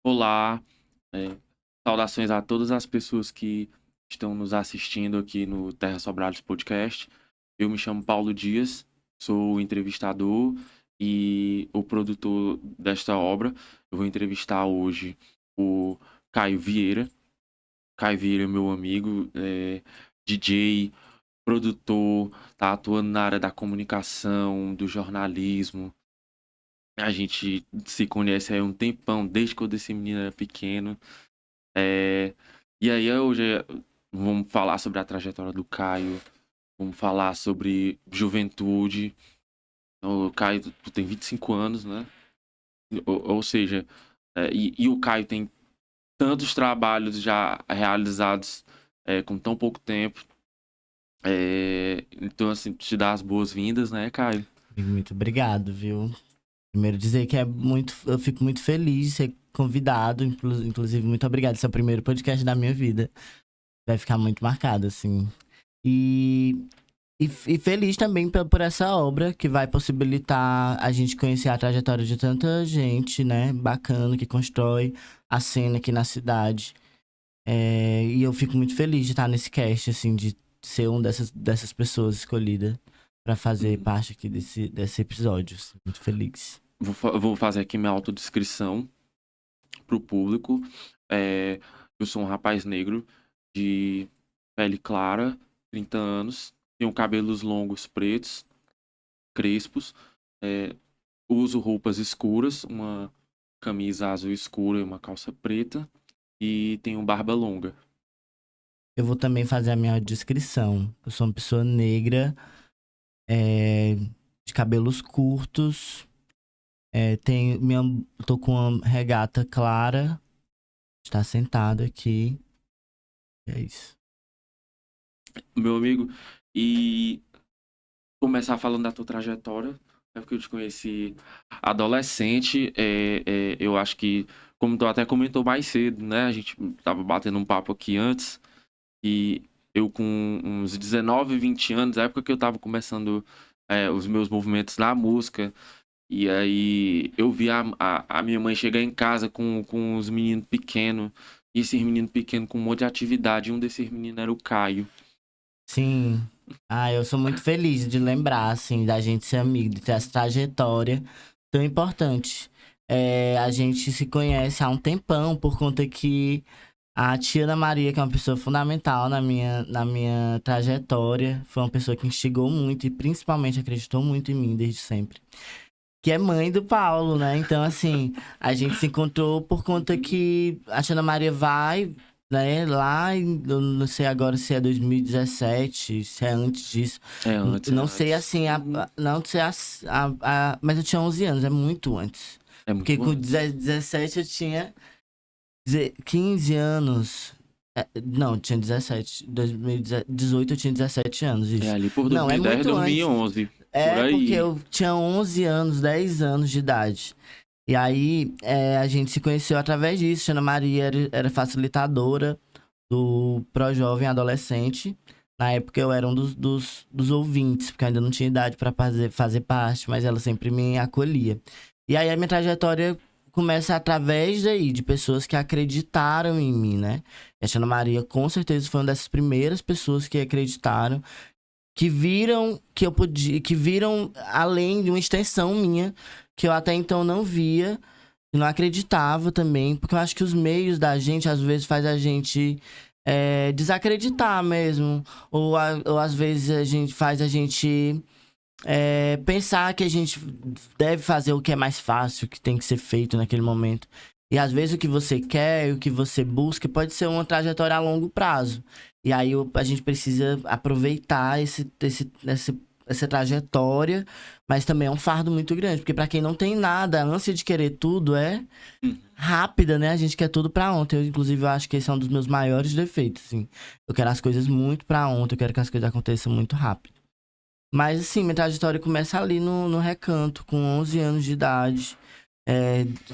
Olá, saudações a todas as pessoas que estão nos assistindo aqui no Terra Sobrados Podcast. Eu me chamo Paulo Dias, sou o entrevistador e o produtor desta obra. Eu vou entrevistar hoje o Caio Vieira. Caio Vieira é meu amigo, DJ, produtor, tá atuando na área da comunicação, do jornalismo. A gente se conhece aí há um tempão, desde quando esse menino era pequeno. É, e aí hoje vamos falar sobre a trajetória do Caio, vamos falar sobre juventude. O Caio, tu tem 25 anos, né? Ou seja, e o Caio tem tantos trabalhos já realizados com tão pouco tempo. Então, assim, te dar as boas-vindas, né, Caio? Muito obrigado, viu? Primeiro dizer que eu fico muito feliz de ser convidado, inclusive muito obrigado. Esse é o primeiro podcast da minha vida. Vai ficar muito marcado, assim. E, e feliz também por essa obra que vai possibilitar a gente conhecer a trajetória de tanta gente, né? Bacana, que constrói a cena aqui na cidade. E eu fico muito feliz de estar nesse cast, assim, de ser uma dessas pessoas escolhida pra fazer Uhum. parte aqui desse episódio. Assim, muito feliz. Vou fazer aqui minha autodescrição pro público. É, eu sou um rapaz negro de pele clara, 30 anos, tenho cabelos longos pretos, crespos, é, uso roupas escuras, uma camisa azul escura e uma calça preta, e tenho barba longa. Eu vou também fazer a minha descrição. Eu sou uma pessoa negra, é, de cabelos curtos, tô com uma regata clara, está sentada aqui. É isso. Meu amigo, e começar falando da tua trajetória, é porque eu te conheci adolescente, eu acho que, como tu até comentou mais cedo, né, a gente tava batendo um papo aqui antes, e eu com uns 19, 20 anos, época que eu tava começando os meus movimentos na música, e aí eu vi a minha mãe chegar em casa com os meninos pequenos, e esses meninos pequenos com um monte de atividade, e um desses meninos era o Caio. Sim. Eu sou muito feliz de lembrar, assim, da gente ser amigo, de ter essa trajetória tão importante. A gente se conhece há um tempão, por conta que a tia Ana Maria, que é uma pessoa fundamental na minha trajetória, foi uma pessoa que instigou muito e principalmente acreditou muito em mim desde sempre. Que é mãe do Paulo, né? Então, assim, a gente se encontrou por conta que a tia Ana Maria vai, né, lá, eu não sei agora se é 2017, se é antes disso. É antes, é Não sei, antes. assim, não sei, mas eu tinha 11 anos, é muito antes. É Porque muito com antes. 17 eu tinha 15 anos. Não, eu tinha 17. 2018 eu tinha 17 anos, É isso. ali por Não, é 2010, muito antes. 2011, por É porque aí. eu tinha 11 anos, 10 anos de idade. E aí, a gente se conheceu através disso. Ana Maria era facilitadora do Pro-Jovem Adolescente. Na época eu era um dos ouvintes, porque eu ainda não tinha idade para fazer parte, mas ela sempre me acolhia. E aí a minha trajetória começa através daí, de pessoas que acreditaram em mim, né? E a Ana Maria com certeza foi uma dessas primeiras pessoas que acreditaram, que viram que eu podia, que viram além de uma extensão minha, que eu até então não via, e não acreditava também, porque eu acho que os meios da gente, às vezes, faz a gente desacreditar mesmo, ou às vezes faz a gente pensar que a gente deve fazer o que é mais fácil, o que tem que ser feito naquele momento. E às vezes o que você quer, o que você busca, pode ser uma trajetória a longo prazo. E aí a gente precisa aproveitar essa trajetória, mas também é um fardo muito grande, porque para quem não tem nada, a ânsia de querer tudo é Uhum. rápida, né? A gente quer tudo pra ontem. Eu, inclusive, eu acho que esse é um dos meus maiores defeitos, assim. Eu quero as coisas muito pra ontem, eu quero que as coisas aconteçam muito rápido. Mas, assim, minha trajetória começa ali no Recanto, com 11 anos de idade,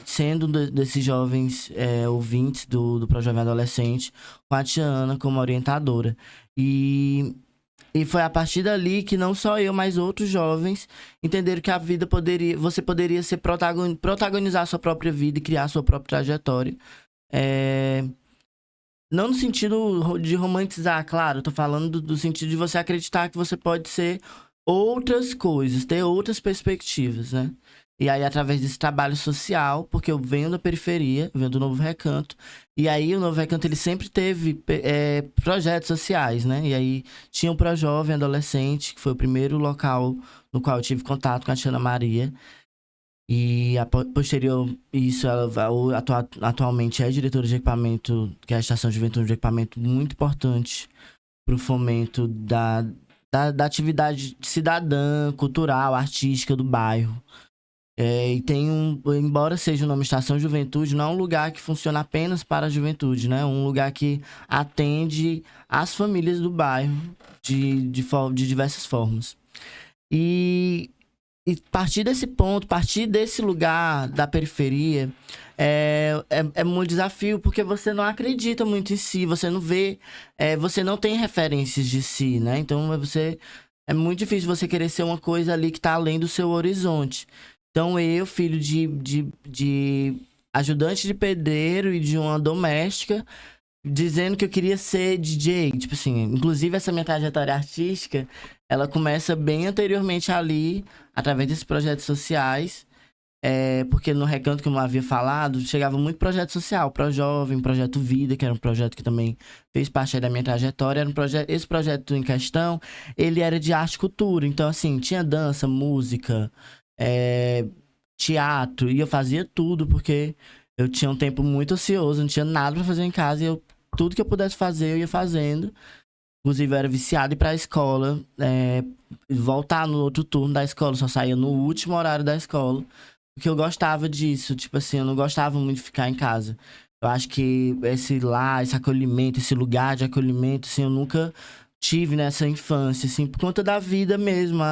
sendo desses jovens ouvintes do Pro Jovem Adolescente, com a tia Ana como orientadora. E E foi a partir dali que não só eu, mas outros jovens entenderam que a vida você poderia ser protagonizar a sua própria vida e criar a sua própria trajetória. É, não no sentido de romantizar, claro, eu tô falando do sentido de você acreditar que você pode ser outras coisas, ter outras perspectivas, né? E aí, através desse trabalho social, porque eu venho da periferia, venho do Novo Recanto, e aí o Novo Recanto, ele sempre teve projetos sociais, né? E aí, tinha o Projovem Adolescente, que foi o primeiro local no qual eu tive contato com a Tia Ana Maria. E posterior isso, ela atualmente é diretora de equipamento, que é a Estação de Juventude de Equipamento, muito importante para o fomento da atividade cidadã, cultural, artística do bairro. E tem embora seja o nome Estação Juventude, não é um lugar que funciona apenas para a juventude, né? É um lugar que atende as famílias do bairro de diversas formas. E partir desse ponto, partir desse lugar da periferia, é muito desafio, porque você não acredita muito em si, você não vê, você não tem referências de si, né? Então, é muito difícil você querer ser uma coisa ali que tá além do seu horizonte. Então, eu, filho de ajudante de pedreiro e de uma doméstica, dizendo que eu queria ser DJ. Tipo assim, inclusive essa minha trajetória artística, ela começa bem anteriormente ali, através desses projetos sociais. Porque no Recanto, como eu havia falado, chegava muito projeto social, Projovem, Projeto Vida, que era um projeto que também fez parte aí da minha trajetória. Era esse projeto em questão, ele era de arte e cultura. Então, assim, tinha dança, música, teatro, e eu fazia tudo, porque eu tinha um tempo muito ocioso, não tinha nada pra fazer em casa, e tudo que eu pudesse fazer, eu ia fazendo. Inclusive, eu era viciado em ir pra escola, voltar no outro turno da escola, só saía no último horário da escola, porque eu gostava disso, tipo assim, eu não gostava muito de ficar em casa. Eu acho que esse acolhimento, esse lugar de acolhimento, assim, eu nunca tive nessa infância, assim, por conta da vida mesmo.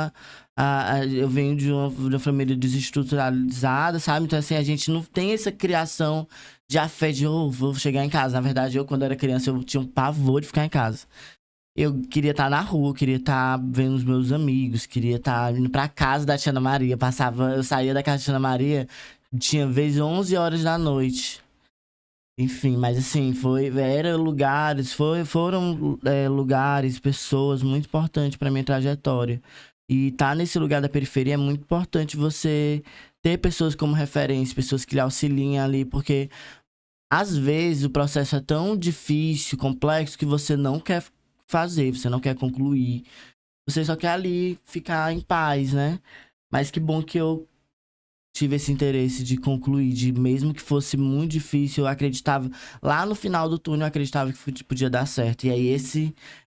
Eu venho de uma família desestruturalizada, sabe? Então, assim, a gente não tem essa criação de afeto de, vou chegar em casa. Na verdade, eu, quando era criança, eu tinha um pavor de ficar em casa. Eu queria estar na rua, queria estar vendo os meus amigos, queria estar indo pra casa da Tia Ana Maria. Eu saía da casa da Tia Ana Maria, tinha vez 11 horas da noite. Enfim, mas assim, foram lugares, pessoas muito importantes pra minha trajetória. E tá nesse lugar da periferia é muito importante você ter pessoas como referência, pessoas que lhe auxiliem ali, porque às vezes o processo é tão difícil, complexo, que você não quer fazer, você não quer concluir. Você só quer ali ficar em paz, né? Mas que bom que eu tive esse interesse de concluir, mesmo que fosse muito difícil, eu acreditava, lá no final do túnel, eu acreditava que podia dar certo. E aí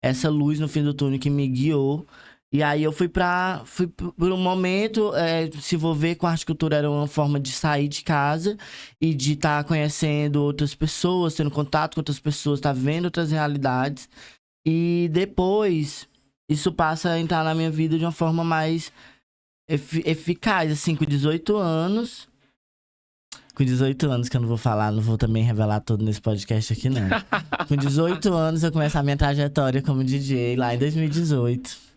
essa luz no fim do túnel que me guiou. E aí eu fui por um momento, se envolver com a arte e cultura era uma forma de sair de casa e de estar conhecendo outras pessoas, tendo contato com outras pessoas, estar vendo outras realidades. E depois, isso passa a entrar na minha vida de uma forma mais eficaz, assim, com 18 anos. Com 18 anos, que eu não vou falar, não vou também revelar tudo nesse podcast aqui, não. Com 18 anos, eu começo a minha trajetória como DJ, lá em 2018.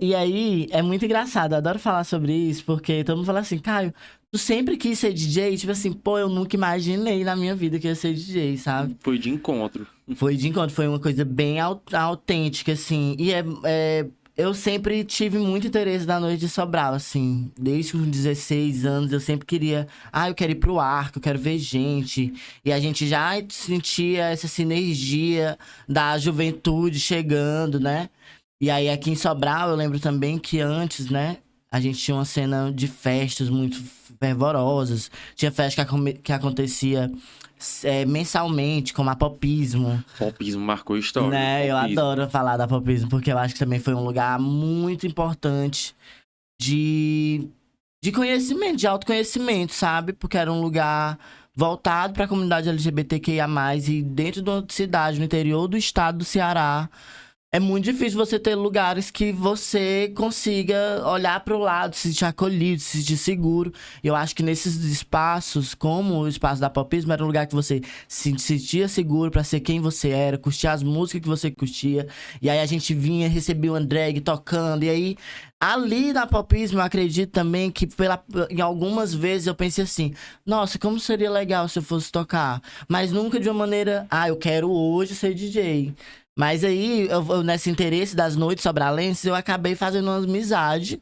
E aí, é muito engraçado, eu adoro falar sobre isso, porque todo mundo fala assim, Caio, tu sempre quis ser DJ? Tipo assim, pô, eu nunca imaginei na minha vida que eu ia ser DJ, sabe? Foi de encontro. Foi de encontro, foi uma coisa bem autêntica, assim. E eu sempre tive muito interesse na noite de Sobral, assim. Desde os 16 anos, eu sempre queria... eu quero ir pro Arco, eu quero ver gente. E a gente já sentia essa sinergia da juventude chegando, né? E aí, aqui em Sobral, eu lembro também que antes, né? A gente tinha uma cena de festas muito fervorosas. Tinha festa que acontecia mensalmente, como a Popismo. Popismo marcou história. Né? Eu Popismo. adoro falar da Popismo, porque eu acho que também foi um lugar muito importante de conhecimento, de autoconhecimento, sabe? Porque era um lugar voltado para a comunidade LGBTQIA+, e dentro de uma cidade, no interior do estado do Ceará. é muito difícil você ter lugares que você consiga olhar para o lado, se sentir acolhido, se sentir seguro. Eu acho que nesses espaços, como o espaço da Popismo, era um lugar que você se sentia seguro para ser quem você era, curtir as músicas que você curtia. E aí a gente vinha, recebia o André tocando. E aí, ali na Popismo, eu acredito também que em algumas vezes eu pensei assim, nossa, como seria legal se eu fosse tocar. Mas nunca de uma maneira, eu quero hoje ser DJ. Mas aí, nesse interesse das noites sobralenses, eu acabei fazendo uma amizade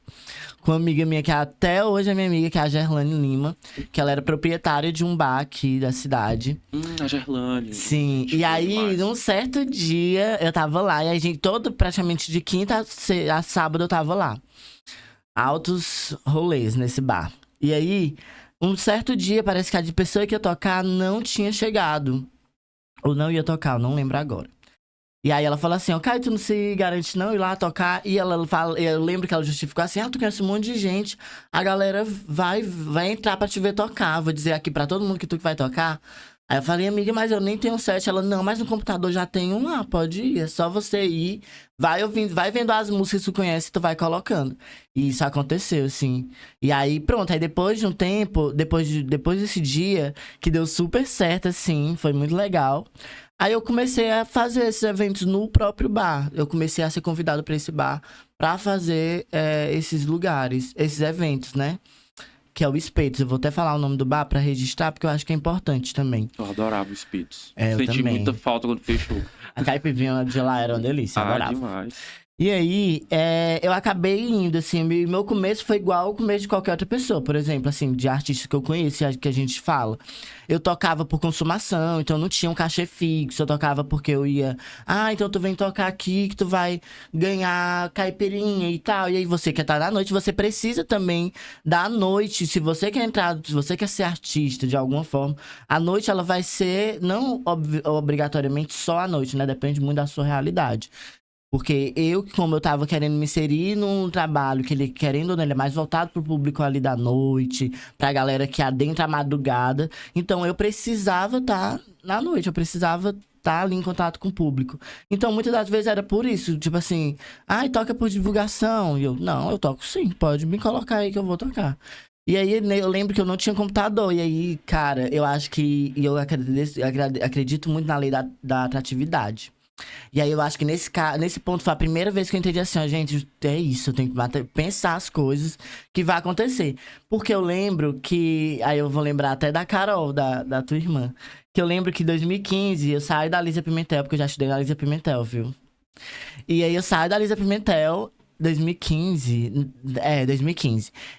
com uma amiga minha, que até hoje é minha amiga, que é a Gerlane Lima. Que ela era proprietária de um bar aqui da cidade. A Gerlane. Sim, e aí, num certo dia, eu tava lá. E a gente, praticamente de quinta a sábado, eu tava lá. Altos rolês nesse bar. E aí, um certo dia, parece que a de pessoa que ia tocar não tinha chegado. Ou não ia tocar, eu não lembro agora. E aí ela fala assim, Caio, tu não se garante não ir lá tocar? E ela fala, eu lembro que ela justificou assim, tu conhece um monte de gente, a galera vai entrar pra te ver tocar, vou dizer aqui pra todo mundo que tu vai tocar. Aí eu falei, amiga, mas eu nem tenho set. Ela, não, mas no computador já tem um lá, pode ir, é só você ir, vai ouvindo, vai vendo as músicas que tu conhece e tu vai colocando. E isso aconteceu, assim. E aí, pronto, aí depois de um tempo, depois desse dia, que deu super certo, assim, foi muito legal. Aí eu comecei a fazer esses eventos no próprio bar. Eu comecei a ser convidado para esse bar para fazer esses lugares, esses eventos, né? Que é o Espetos. Eu vou até falar o nome do bar para registrar, porque eu acho que é importante também. Eu adorava o Espetos. Eu Senti também. muita falta quando fechou. A caipirinha de lá era uma delícia, eu adorava. Demais. E aí, eu acabei indo, assim, meu começo foi igual ao começo de qualquer outra pessoa. Por exemplo, assim, de artistas que eu conheço, que a gente fala. Eu tocava por consumação, então não tinha um cachê fixo. Eu tocava porque eu ia... então tu vem tocar aqui que tu vai ganhar caipirinha e tal. E aí você quer estar na noite, você precisa também da noite. Se você quer entrar, se você quer ser artista de alguma forma, a noite ela vai ser, não obrigatoriamente só a noite, né? Depende muito da sua realidade. Porque como eu tava querendo me inserir num trabalho que ele, querendo ou não, ele é mais voltado pro público ali da noite, pra galera que adentra a madrugada. Então, eu precisava estar na noite, eu precisava estar ali em contato com o público. Então, muitas das vezes era por isso, tipo assim, toca por divulgação. E eu, não, eu toco sim, pode me colocar aí que eu vou tocar. E aí, eu lembro que eu não tinha computador. E aí, cara, eu acho que... eu acredito muito na lei da atratividade. E aí eu acho que nesse ponto foi a primeira vez que eu entendi assim, gente, é isso, eu tenho que pensar as coisas que vai acontecer. Porque eu lembro que, aí eu vou lembrar até da Carol, da tua irmã, que eu lembro que em 2015 eu saí da Lísia Pimentel, porque eu já estudei na Lísia Pimentel, viu? E aí eu saio da Lísia Pimentel... 2015.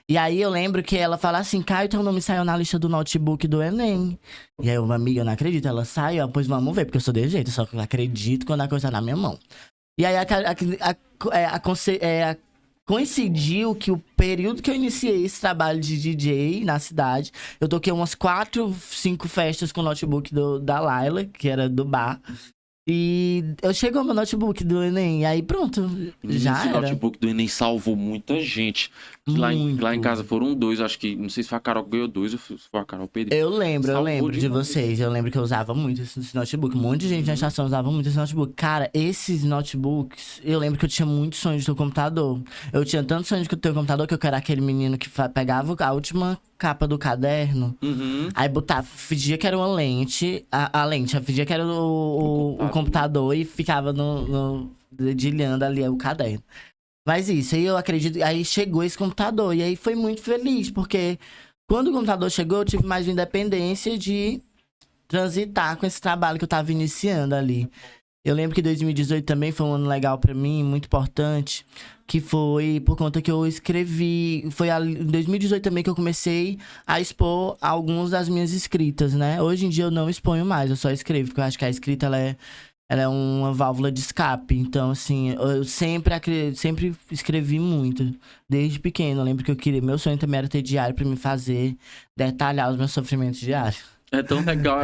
E aí eu lembro que ela fala assim, Caio, teu nome saiu na lista do notebook do Enem. E aí uma amiga, eu não acredito, ela saiu, pois vamos ver, porque eu sou desse jeito, só que eu acredito quando a coisa tá na minha mão. E aí coincidiu que o período que eu iniciei esse trabalho de DJ na cidade, eu toquei umas 4, 5 festas com o notebook da Laila, que era do bar. E eu chegou meu notebook do Enem, e aí pronto, já era. Esse notebook do Enem salvou muita gente. Lá em casa foram 2, acho que, não sei se foi a Carol que ganhou 2 ou se foi a Carol Pedro. Eu lembro de vocês, eu lembro que eu usava muito esse notebook. Um monte de gente na estação usava muito esse notebook. Cara, esses notebooks, eu lembro que eu tinha muito sonho de ter um computador. Eu tinha tanto sonho de ter um computador que eu era aquele menino que pegava a última capa do caderno, aí fingia que era uma lente, fingia que era o computador e ficava dedilhando ali o caderno. Mas isso, aí eu acredito, aí chegou esse computador, e aí foi muito feliz, porque quando o computador chegou, eu tive mais independência de transitar com esse trabalho que eu tava iniciando ali. Eu lembro que 2018 também foi um ano legal pra mim, muito importante, que foi por conta que eu escrevi... Foi em 2018 também que eu comecei a expor algumas das minhas escritas, né? Hoje em dia eu não exponho mais, eu só escrevo, porque eu acho que a escrita, ela é uma válvula de escape. Então, assim, eu sempre escrevi muito, desde pequeno. Eu lembro que meu sonho também era ter diário pra me fazer detalhar os meus sofrimentos diários. É tão legal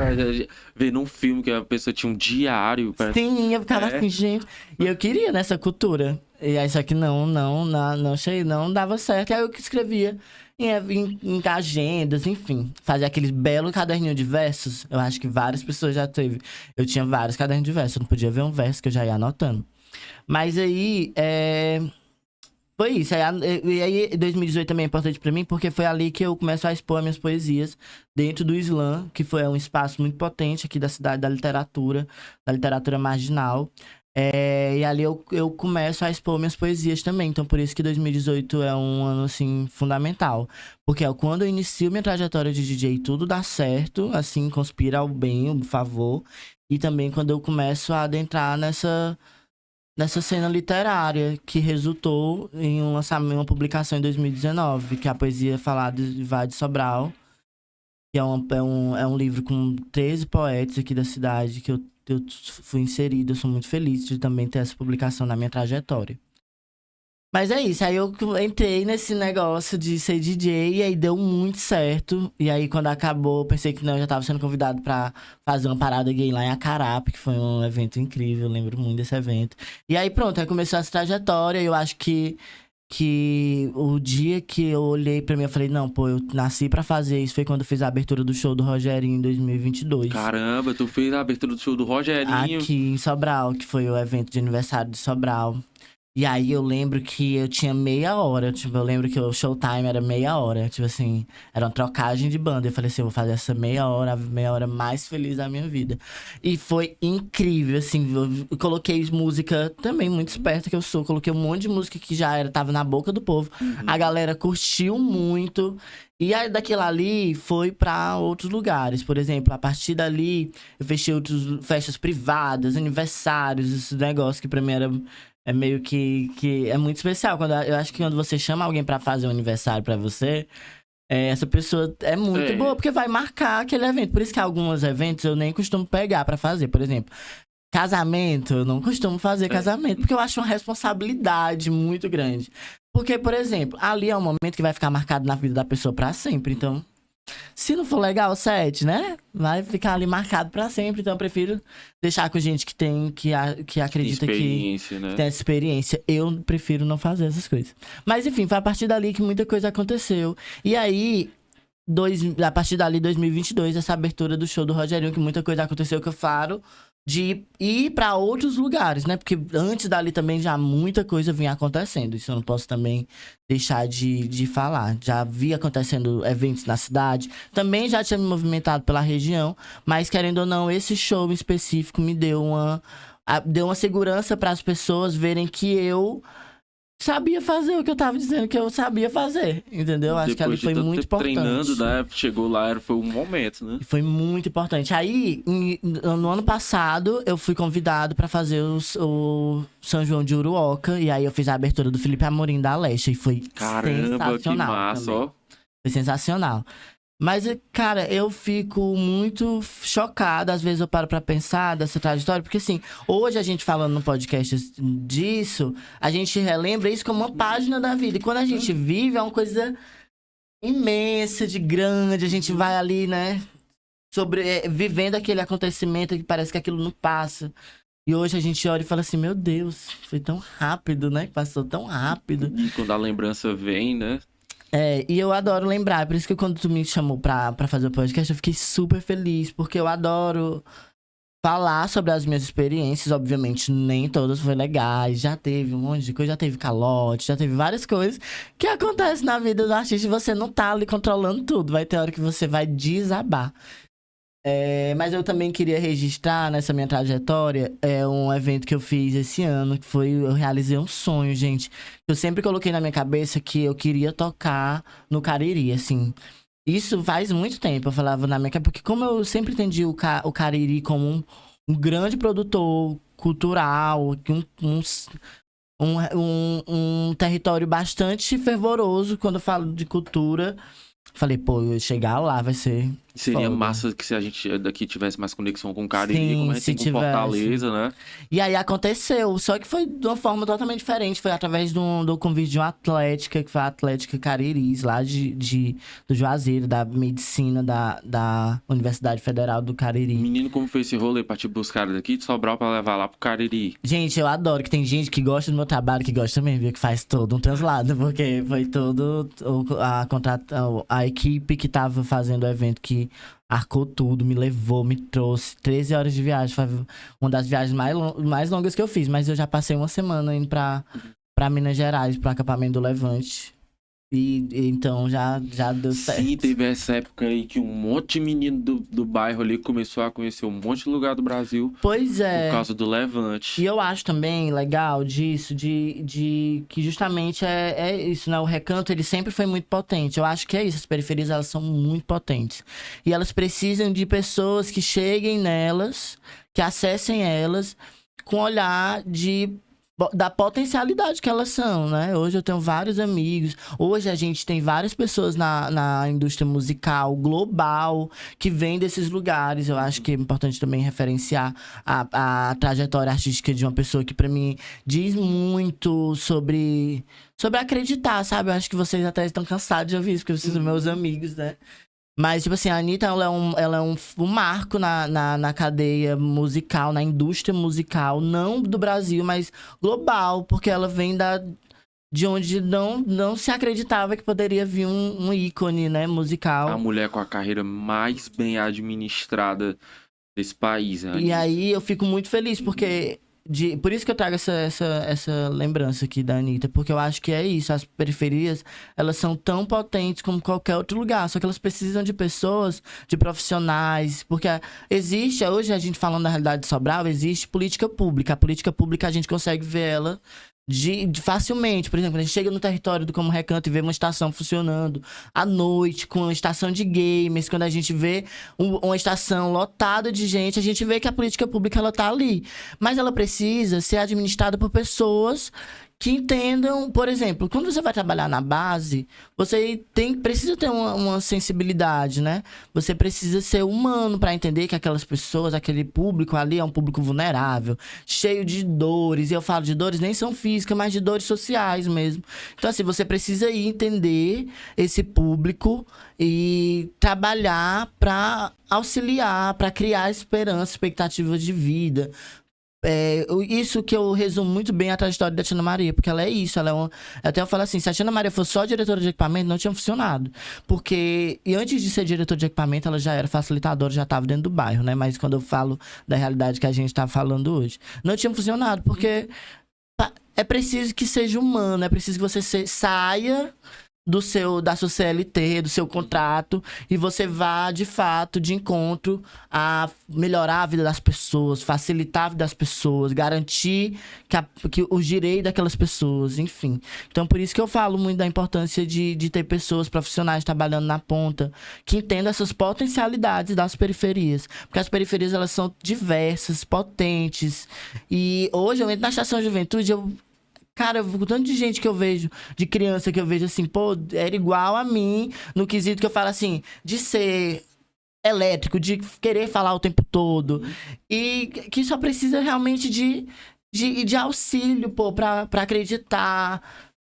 ver num filme que a pessoa tinha um diário. Sim, eu ficava assim, gente. E eu queria nessa cultura. E aí, só que não dava certo. E aí eu que escrevia em agendas, enfim. Fazia aquele belo caderninho de versos. Eu acho que várias pessoas já teve. Eu tinha vários cadernos de versos. Eu não podia ver um verso que eu já ia anotando. Mas aí, foi isso. E aí, 2018 também é importante pra mim, porque foi ali que eu começo a expor minhas poesias dentro do Slam, que foi um espaço muito potente aqui da cidade da literatura marginal. E ali eu começo a expor minhas poesias também. Então, por isso que 2018 é um ano, assim, fundamental. Porque é quando eu inicio minha trajetória de DJ, tudo dá certo, assim, conspira ao bem, ao favor. E também quando eu começo a adentrar nessa cena literária que resultou em um lançamento, uma publicação em 2019, que é a poesia falada de Vade Sobral, que é um livro com 13 poetas aqui da cidade, que eu fui inserido. Eu sou muito feliz de também ter essa publicação na minha trajetória. Mas é isso, aí eu entrei nesse negócio de ser DJ e aí deu muito certo. E aí quando acabou, eu pensei que não, eu já tava sendo convidado pra fazer uma parada gay lá em Acarape, que foi um evento incrível, eu lembro muito desse evento. E aí pronto, aí começou essa trajetória e eu acho que o dia que eu olhei pra mim, eu falei, não, pô, eu nasci pra fazer isso, foi quando eu fiz a abertura do show do Rogerinho em 2022. Caramba, tu fez a abertura do show do Rogerinho. Aqui em Sobral, que foi o evento de aniversário de Sobral. E aí eu lembro que eu tinha meia hora, tipo, eu lembro que o showtime era meia hora, tipo assim, era uma trocagem de banda. Eu falei assim, eu vou fazer essa meia hora mais feliz da minha vida. E foi incrível, assim, eu coloquei música também muito esperta que eu sou, coloquei um monte de música que tava na boca do povo. A galera curtiu muito. E aí daquilo ali foi pra outros lugares. Por exemplo, a partir dali eu fechei outras festas privadas, aniversários, esses negócios que pra mim é meio que é muito especial. Eu acho que quando você chama alguém pra fazer um aniversário pra você, essa pessoa é muito boa, porque vai marcar aquele evento. Por isso que alguns eventos eu nem costumo pegar pra fazer. Por exemplo, casamento, eu não costumo fazer casamento, porque eu acho uma responsabilidade muito grande. Porque, por exemplo, ali é um momento que vai ficar marcado na vida da pessoa pra sempre. Então, se não for legal, 7, né? Vai ficar ali marcado pra sempre. Então eu prefiro deixar com gente que acredita experiência, né? que tem essa experiência. Eu prefiro não fazer essas coisas. Mas enfim, foi a partir dali que muita coisa aconteceu. E aí, a partir dali, 2022, essa abertura do show do Rogerinho, que muita coisa aconteceu, que eu falo de ir pra outros lugares, né? Porque antes dali também já muita coisa vinha acontecendo. Isso eu não posso também deixar de falar. Já vi acontecendo eventos na cidade. Também já tinha me movimentado pela região. Mas, querendo ou não, esse show em específico me deu uma segurança para as pessoas verem que eu sabia fazer o que eu tava dizendo que eu sabia fazer, entendeu? Acho que ali foi muito importante. Treinando, né? Chegou lá, foi um momento, né? Foi muito importante. Aí, no ano passado, eu fui convidado pra fazer o São João de Uruoca. E aí eu fiz a abertura do Felipe Amorim da Leste. E foi sensacional. Que massa, também. ó. Foi sensacional. Mas, cara, eu fico muito chocada. Às vezes eu paro pra pensar dessa trajetória. Porque, assim, hoje a gente falando no podcast disso, a gente relembra isso como uma página da vida. E quando a gente vive, é uma coisa imensa, de grande. A gente vai ali, né, vivendo aquele acontecimento que parece que aquilo não passa. E hoje a gente olha e fala assim, meu Deus, foi tão rápido, né? Passou tão rápido. E quando a lembrança vem, né? E eu adoro lembrar. Por isso que quando tu me chamou pra fazer o podcast, eu fiquei super feliz. Porque eu adoro falar sobre as minhas experiências. Obviamente, nem todas foram legais. Já teve um monte de coisa. Já teve calote, já teve várias coisas que acontecem na vida do artista e você não tá ali controlando tudo. Vai ter hora que você vai desabar. Mas eu também queria registrar nessa minha trajetória um evento que eu fiz esse ano, que foi, eu realizei um sonho, gente. Eu sempre coloquei na minha cabeça que eu queria tocar no Cariri, assim. Isso faz muito tempo, eu falava na minha cabeça, porque como eu sempre entendi o Cariri como um grande produtor cultural, um território bastante fervoroso quando eu falo de cultura. Falei, pô, eu chegar lá vai ser Seria foda. massa que se a gente daqui tivesse mais conexão com o Cariri, Sim, como a gente se tem com Fortaleza, né? E aí aconteceu, só que foi de uma forma totalmente diferente. Foi através do convite de uma atlética, que foi a Atlética Cariris, lá do Juazeiro, da Medicina da Universidade Federal do Cariri. Menino, como foi esse rolê pra te buscar daqui de Sobral pra levar lá pro Cariri? Gente, eu adoro que tem gente que gosta do meu trabalho, que gosta também, viu? Que faz todo um translado, porque foi todo a equipe que tava fazendo o evento que arcou tudo, me levou, me trouxe. 13 horas de viagem, foi uma das viagens mais longas que eu fiz. Mas eu já passei uma semana indo pra Minas Gerais, pro acampamento do Levante. E então já deu certo. Sim, teve essa época aí que um monte de menino do bairro ali começou a conhecer um monte de lugar do Brasil Pois é. por causa do E Levante. eu acho também legal disso, de que justamente é isso, né? O Recanto, ele sempre foi muito potente. Eu acho que é isso, as periferias, elas são muito potentes. E elas precisam de pessoas que cheguem nelas, que acessem elas, com olhar da potencialidade que elas são, né? Hoje eu tenho vários amigos. Hoje a gente tem várias pessoas na indústria musical global que vêm desses lugares. Eu acho que é importante também referenciar a trajetória artística de uma pessoa que, pra mim, diz muito sobre acreditar, sabe? Eu acho que vocês até estão cansados de ouvir isso, porque vocês são meus amigos, né? Mas, tipo assim, a Anitta, ela é um marco na cadeia musical, na indústria musical, não do Brasil, mas global, porque ela vem de onde não se acreditava que poderia vir um ícone, né, A musical. mulher com a carreira mais bem administrada desse país, né, E Anitta? aí eu fico muito feliz, porque. Por isso que eu trago essa lembrança aqui da Anitta, porque eu acho que é isso, as periferias, elas são tão potentes como qualquer outro lugar, só que elas precisam de pessoas, de profissionais, porque existe, hoje a gente falando da realidade de Sobral, existe política pública, a política pública a gente consegue ver ela facilmente. Por exemplo, a gente chega no território do Como Recanto e vê uma estação funcionando à noite, com uma estação de games, quando a gente vê uma estação lotada de gente, a gente vê que a política pública ela tá ali. Mas ela precisa ser administrada por pessoas que entendam, por exemplo, quando você vai trabalhar na base, você precisa ter uma sensibilidade, né? Você precisa ser humano para entender que aquelas pessoas, aquele público ali é um público vulnerável, cheio de dores. E eu falo de dores nem são físicas, mas de dores sociais mesmo. Então, assim, você precisa ir entender esse público e trabalhar para auxiliar, para criar esperança, expectativas de vida. Isso que eu resumo muito bem a trajetória da Tia Maria, porque ela é isso, ela é uma... Até eu falo assim, se a Tia Maria fosse só diretora de equipamento, não tinha funcionado. Porque, e antes de ser diretora de equipamento, ela já era facilitadora, já estava dentro do bairro, né? Mas quando eu falo da realidade que a gente está falando hoje, não tinha funcionado, porque é preciso que seja humano, é preciso que você saia da sua CLT, do seu contrato, e você vá, de fato, de encontro a melhorar a vida das pessoas, facilitar a vida das pessoas, garantir que os direitos daquelas pessoas, enfim. Então, por isso que eu falo muito da importância de ter pessoas profissionais trabalhando na ponta, que entendam essas potencialidades das periferias. Porque as periferias, elas são diversas, potentes, e hoje eu entro na Estação Juventude, cara, o tanto de gente que eu vejo, de criança que eu vejo assim, pô, era igual a mim, no quesito que eu falo assim, de ser elétrico, de querer falar o tempo todo. E que só precisa realmente de auxílio, pô, pra acreditar.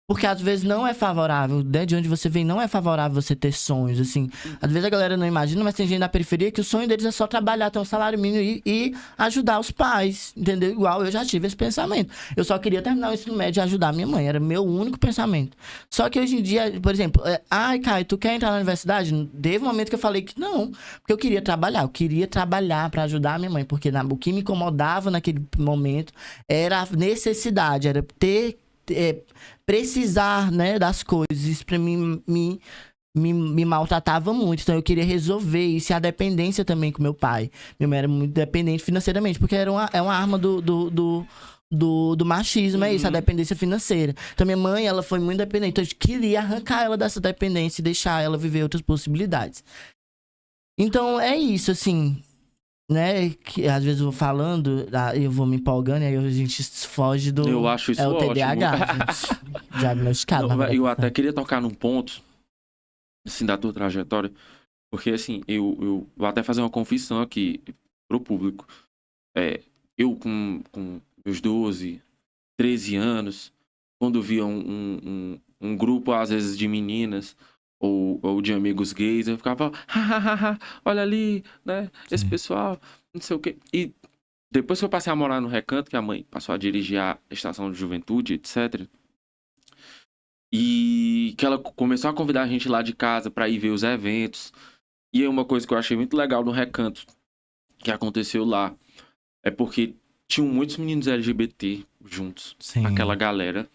Porque às vezes não é favorável, né? De onde você vem, não é favorável você ter sonhos, assim. Às vezes a galera não imagina, mas tem gente da periferia que o sonho deles é só trabalhar, ter um salário mínimo e ajudar os pais, entendeu? Igual eu já tive esse pensamento. Eu só queria terminar o ensino médio e ajudar minha mãe, era meu único pensamento. Só que hoje em dia, por exemplo, ai, Caio, tu quer entrar na universidade? Teve um momento que eu falei que não, porque eu queria trabalhar pra ajudar a minha mãe, porque o que me incomodava naquele momento era a necessidade, era precisar, né, das coisas. Isso pra mim me maltratava muito. Então eu queria resolver isso. E a dependência também com meu pai. Minha mãe era muito dependente financeiramente, porque é uma arma do machismo, é isso, a dependência financeira. Então minha mãe, ela foi muito dependente. Então eu queria arrancar ela dessa dependência e deixar ela viver outras possibilidades. Então é isso, assim, né, que às vezes eu vou falando, eu vou me empolgando e aí a gente foge do... Eu acho isso É o ótimo. TDAH, gente. Diagnosticado. Não, na eu verdade. até queria tocar num ponto, assim, da tua trajetória, porque, assim, eu vou até fazer uma confissão aqui pro público. Eu com meus 12, 13 anos, quando via um grupo, às vezes, de meninas ou de amigos gays, eu ficava, hahaha, olha ali, né, esse Sim. pessoal, não sei o quê. E depois que eu passei a morar no Recanto, que a mãe passou a dirigir a estação de juventude, etc., e que ela começou a convidar a gente lá de casa pra ir ver os eventos. E uma coisa que eu achei muito legal no Recanto, que aconteceu lá, é porque tinham muitos meninos LGBT juntos, Sim. aquela galera.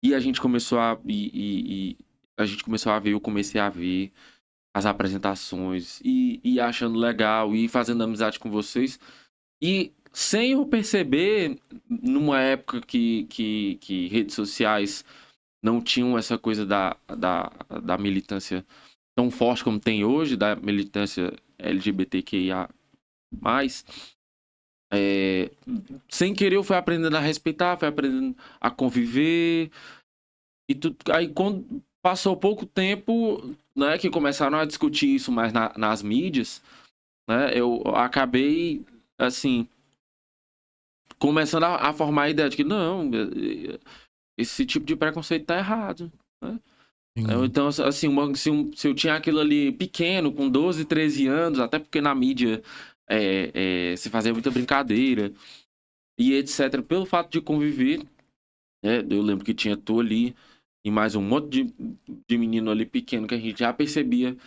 E a gente começou a... a gente começou a ver, eu comecei a ver as apresentações e achando legal, e fazendo amizade com vocês. E sem eu perceber, numa época que redes sociais não tinham essa coisa da militância tão forte como tem hoje, da militância LGBTQIA+, sem querer eu fui aprendendo a respeitar, fui aprendendo a conviver, e tudo. Aí quando passou pouco tempo, né, que começaram a discutir isso mais nas mídias, né, eu acabei, assim, começando a formar a ideia de que não, esse tipo de preconceito tá errado, né? Então, assim, se eu tinha aquilo ali pequeno, com 12, 13 anos, até porque na mídia se fazia muita brincadeira e etc. Pelo fato de conviver, né, eu lembro que tinha tu ali e mais um monte de menino ali pequeno que a gente já percebia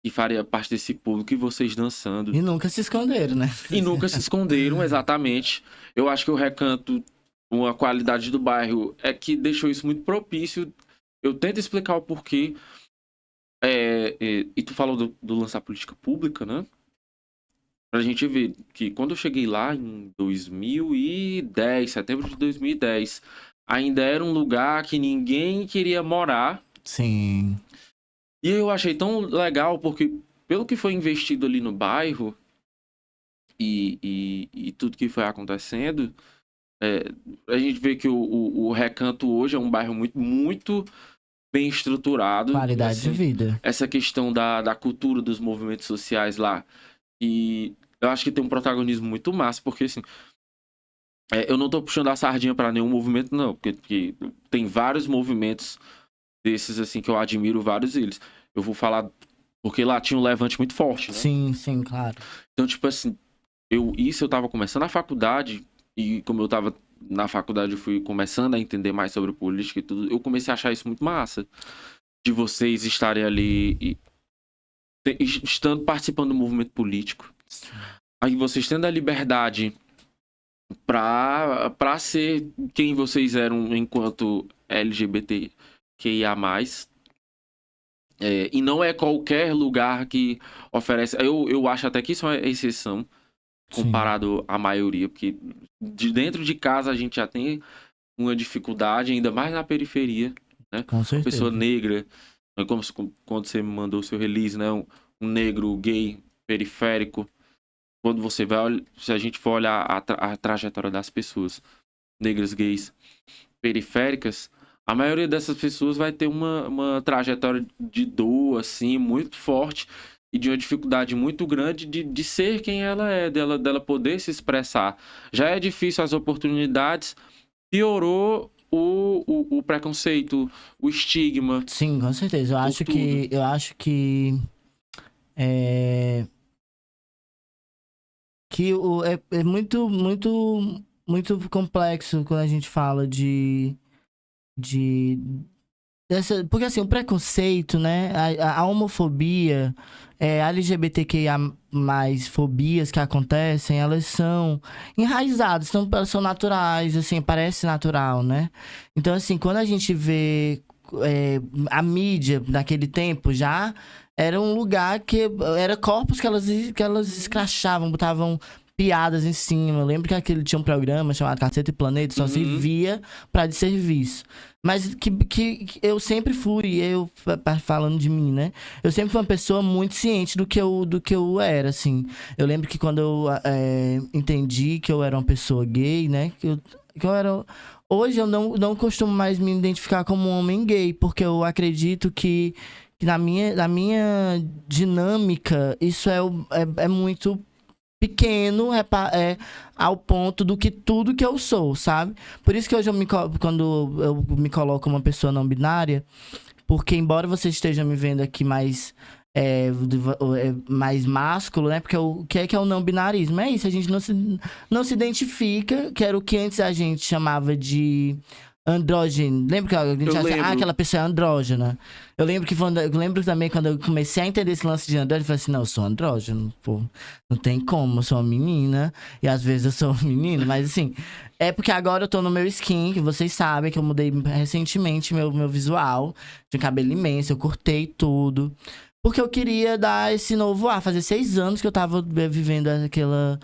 que faria parte desse público, e vocês dançando. E nunca se esconderam, né? E nunca se esconderam, exatamente. Eu acho que o Recanto, uma qualidade do bairro, é que deixou isso muito propício. Eu tento explicar o porquê. E tu falou do lançar política pública, né? Pra gente ver que quando eu cheguei lá em 2010, setembro de 2010, ainda era um lugar que ninguém queria morar. Sim. E eu achei tão legal, porque pelo que foi investido ali no bairro e tudo que foi acontecendo, a gente vê que o Recanto hoje é um bairro muito, muito bem estruturado. Qualidade assim, de vida. essa questão da cultura dos movimentos sociais lá. E eu acho que tem um protagonismo muito massa, porque assim, eu não tô puxando a sardinha pra nenhum movimento, não, porque tem vários movimentos desses, assim, que eu admiro vários deles. Eu vou falar, porque lá tinha um levante muito forte, né? Sim, sim, claro. Então, tipo assim, eu tava começando a faculdade, e como eu tava na faculdade, eu fui começando a entender mais sobre política e tudo, eu comecei a achar isso muito massa. De vocês estarem ali estando participando do movimento político. Aí vocês tendo a liberdade pra ser quem vocês eram enquanto LGBTQIA+. E não é qualquer lugar que oferece... Eu acho até que isso é exceção comparado à maioria, porque de dentro de casa a gente já tem uma dificuldade, ainda mais na periferia, né? Com certeza. Uma pessoa negra, como quando você me mandou o seu release, né? Um negro gay periférico. Quando você vai, se a gente for olhar a trajetória das pessoas negras gays periféricas, a maioria dessas pessoas vai ter uma trajetória de dor, assim, muito forte, e de uma dificuldade muito grande de ser quem ela é, dela poder se expressar. Já é difícil as oportunidades, piorou o preconceito, o estigma. Sim, com certeza. Eu acho que é muito, muito, muito complexo quando a gente fala porque assim, o preconceito, né, a homofobia, a LGBTQIA mais fobias que acontecem, elas são enraizadas, elas são naturais, assim, parece natural, né? Então, assim, quando a gente vê a mídia naquele tempo já era um lugar que era corpos que elas escrachavam, botavam piadas em cima. Eu lembro que tinha um programa chamado Caceta e Planeta, só se via pra de serviço. Mas que eu sempre fui, falando de mim, né? Eu sempre fui uma pessoa muito ciente do que eu era, assim. Eu lembro que quando eu entendi que eu era uma pessoa gay, né? Que eu era... Hoje eu não costumo mais me identificar como um homem gay, porque eu acredito que na minha dinâmica, isso é muito pequeno ao ponto do que tudo que eu sou, sabe? Por isso que hoje quando eu me coloco uma pessoa não binária, porque embora você esteja me vendo aqui mais mais másculo, né? Porque o que é o não binarismo? É isso, a gente não se identifica, que era o que antes a gente chamava de andrógeno. Lembra que a gente acha, lembro. aquela pessoa é andrógena. Eu lembro também quando eu comecei a entender esse lance de andrógeno, eu falei assim, não, eu sou andrógeno, pô. Não tem como, eu sou uma menina. E às vezes eu sou um menino, mas assim... É porque agora eu tô no meu skin, que vocês sabem que eu mudei recentemente meu visual. De cabelo imenso, eu cortei tudo. Porque eu queria dar esse novo ar. Fazia 6 anos que eu tava vivendo aquele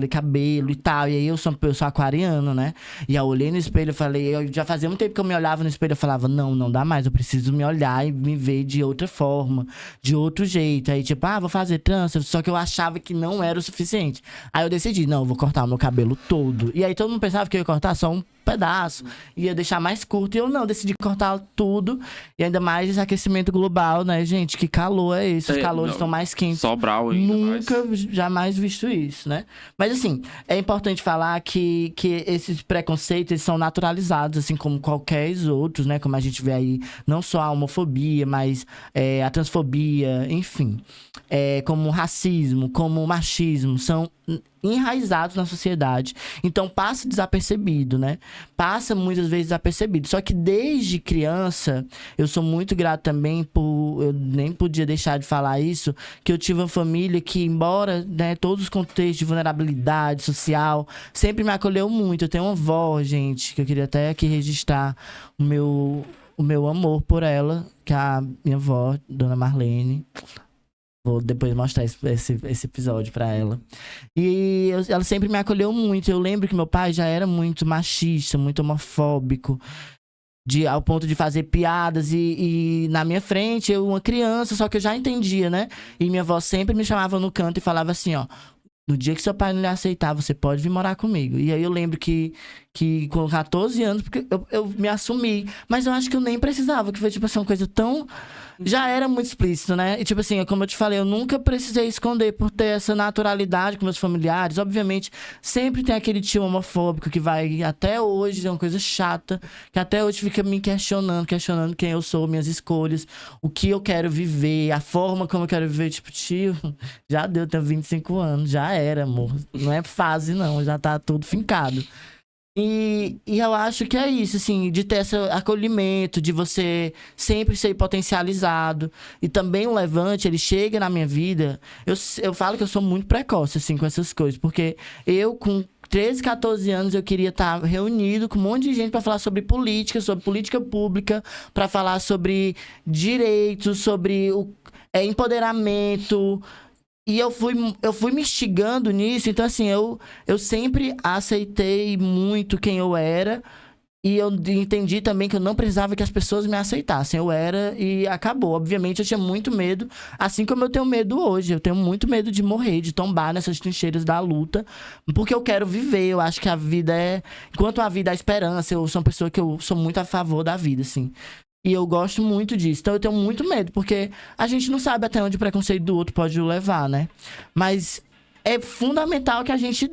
cabelo e tal. E aí eu sou aquariano, né? E eu olhei no espelho e falei... Eu já fazia muito tempo que eu me olhava no espelho. Eu falava, não dá mais. Eu preciso me olhar e me ver de outra forma. De outro jeito. Aí tipo, vou fazer trança. Só que eu achava que não era o suficiente. Aí eu decidi, não, eu vou cortar o meu cabelo todo. E aí todo mundo pensava que eu ia cortar só um pedaço, ia deixar mais curto, e eu não, decidi cortar tudo, e ainda mais esse aquecimento global, né, gente, que calor é esse, os calores estão mais quentes. Sobral ainda Nunca, jamais visto isso, né, mas assim, é importante falar que esses preconceitos, eles são naturalizados, assim como qualquer outros, né, como a gente vê aí, não só a homofobia, mas a transfobia, enfim, como o racismo, como o machismo, são enraizados na sociedade. Então passa desapercebido, né? Passa muitas vezes desapercebido. Só que desde criança, eu sou muito grato também por... Eu nem podia deixar de falar isso, que eu tive uma família que, embora, né, todos os contextos de vulnerabilidade social, sempre me acolheu muito. Eu tenho uma avó, gente, que eu queria até aqui registrar o meu amor por ela, que é a minha avó, Dona Marlene. Vou depois mostrar esse episódio pra ela. E ela sempre me acolheu muito. Eu lembro que meu pai já era muito machista, muito homofóbico. Ao ponto de fazer piadas e na minha frente, eu uma criança, só que eu já entendia, né? E minha avó sempre me chamava no canto e falava assim, ó... No dia que seu pai não lhe aceitar, você pode vir morar comigo. E aí eu lembro que com 14 anos, porque eu me assumi. Mas eu acho que eu nem precisava, que foi tipo assim, uma coisa tão... Já era muito explícito, né? E tipo assim, como eu te falei, eu nunca precisei esconder por ter essa naturalidade com meus familiares. Obviamente, sempre tem aquele tio homofóbico que vai até hoje, é uma coisa chata, que até hoje fica me questionando quem eu sou, minhas escolhas, o que eu quero viver, a forma como eu quero viver. Tipo, tio, já deu, tenho 25 anos, já era, amor. Não é fase, não, já tá tudo fincado. E eu acho que é isso, assim, de ter esse acolhimento, de você sempre ser potencializado. E também o Levante, ele chega na minha vida... Eu falo que eu sou muito precoce, assim, com essas coisas. Porque eu, com 13, 14 anos, eu queria estar reunido com um monte de gente para falar sobre política pública, para falar sobre direitos, sobre empoderamento... E eu fui me instigando nisso, então assim, eu sempre aceitei muito quem eu era. E eu entendi também que eu não precisava que as pessoas me aceitassem. Eu era e acabou. Obviamente eu tinha muito medo, assim como eu tenho medo hoje. Eu tenho muito medo de morrer, de tombar nessas trincheiras da luta. Porque eu quero viver, eu acho que a vida é... Enquanto a vida é a esperança, eu sou uma pessoa que eu sou muito a favor da vida, assim. E eu gosto muito disso. Então eu tenho muito medo, porque a gente não sabe até onde o preconceito do outro pode o levar, né? Mas é fundamental que a gente,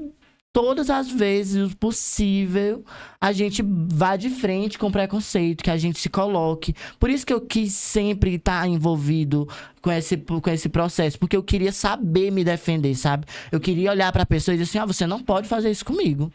todas as vezes possível, a gente vá de frente com o preconceito, que a gente se coloque. Por isso que eu quis sempre estar envolvido com esse processo, porque eu queria saber me defender, sabe? Eu queria olhar pra pessoa e dizer assim, você não pode fazer isso comigo.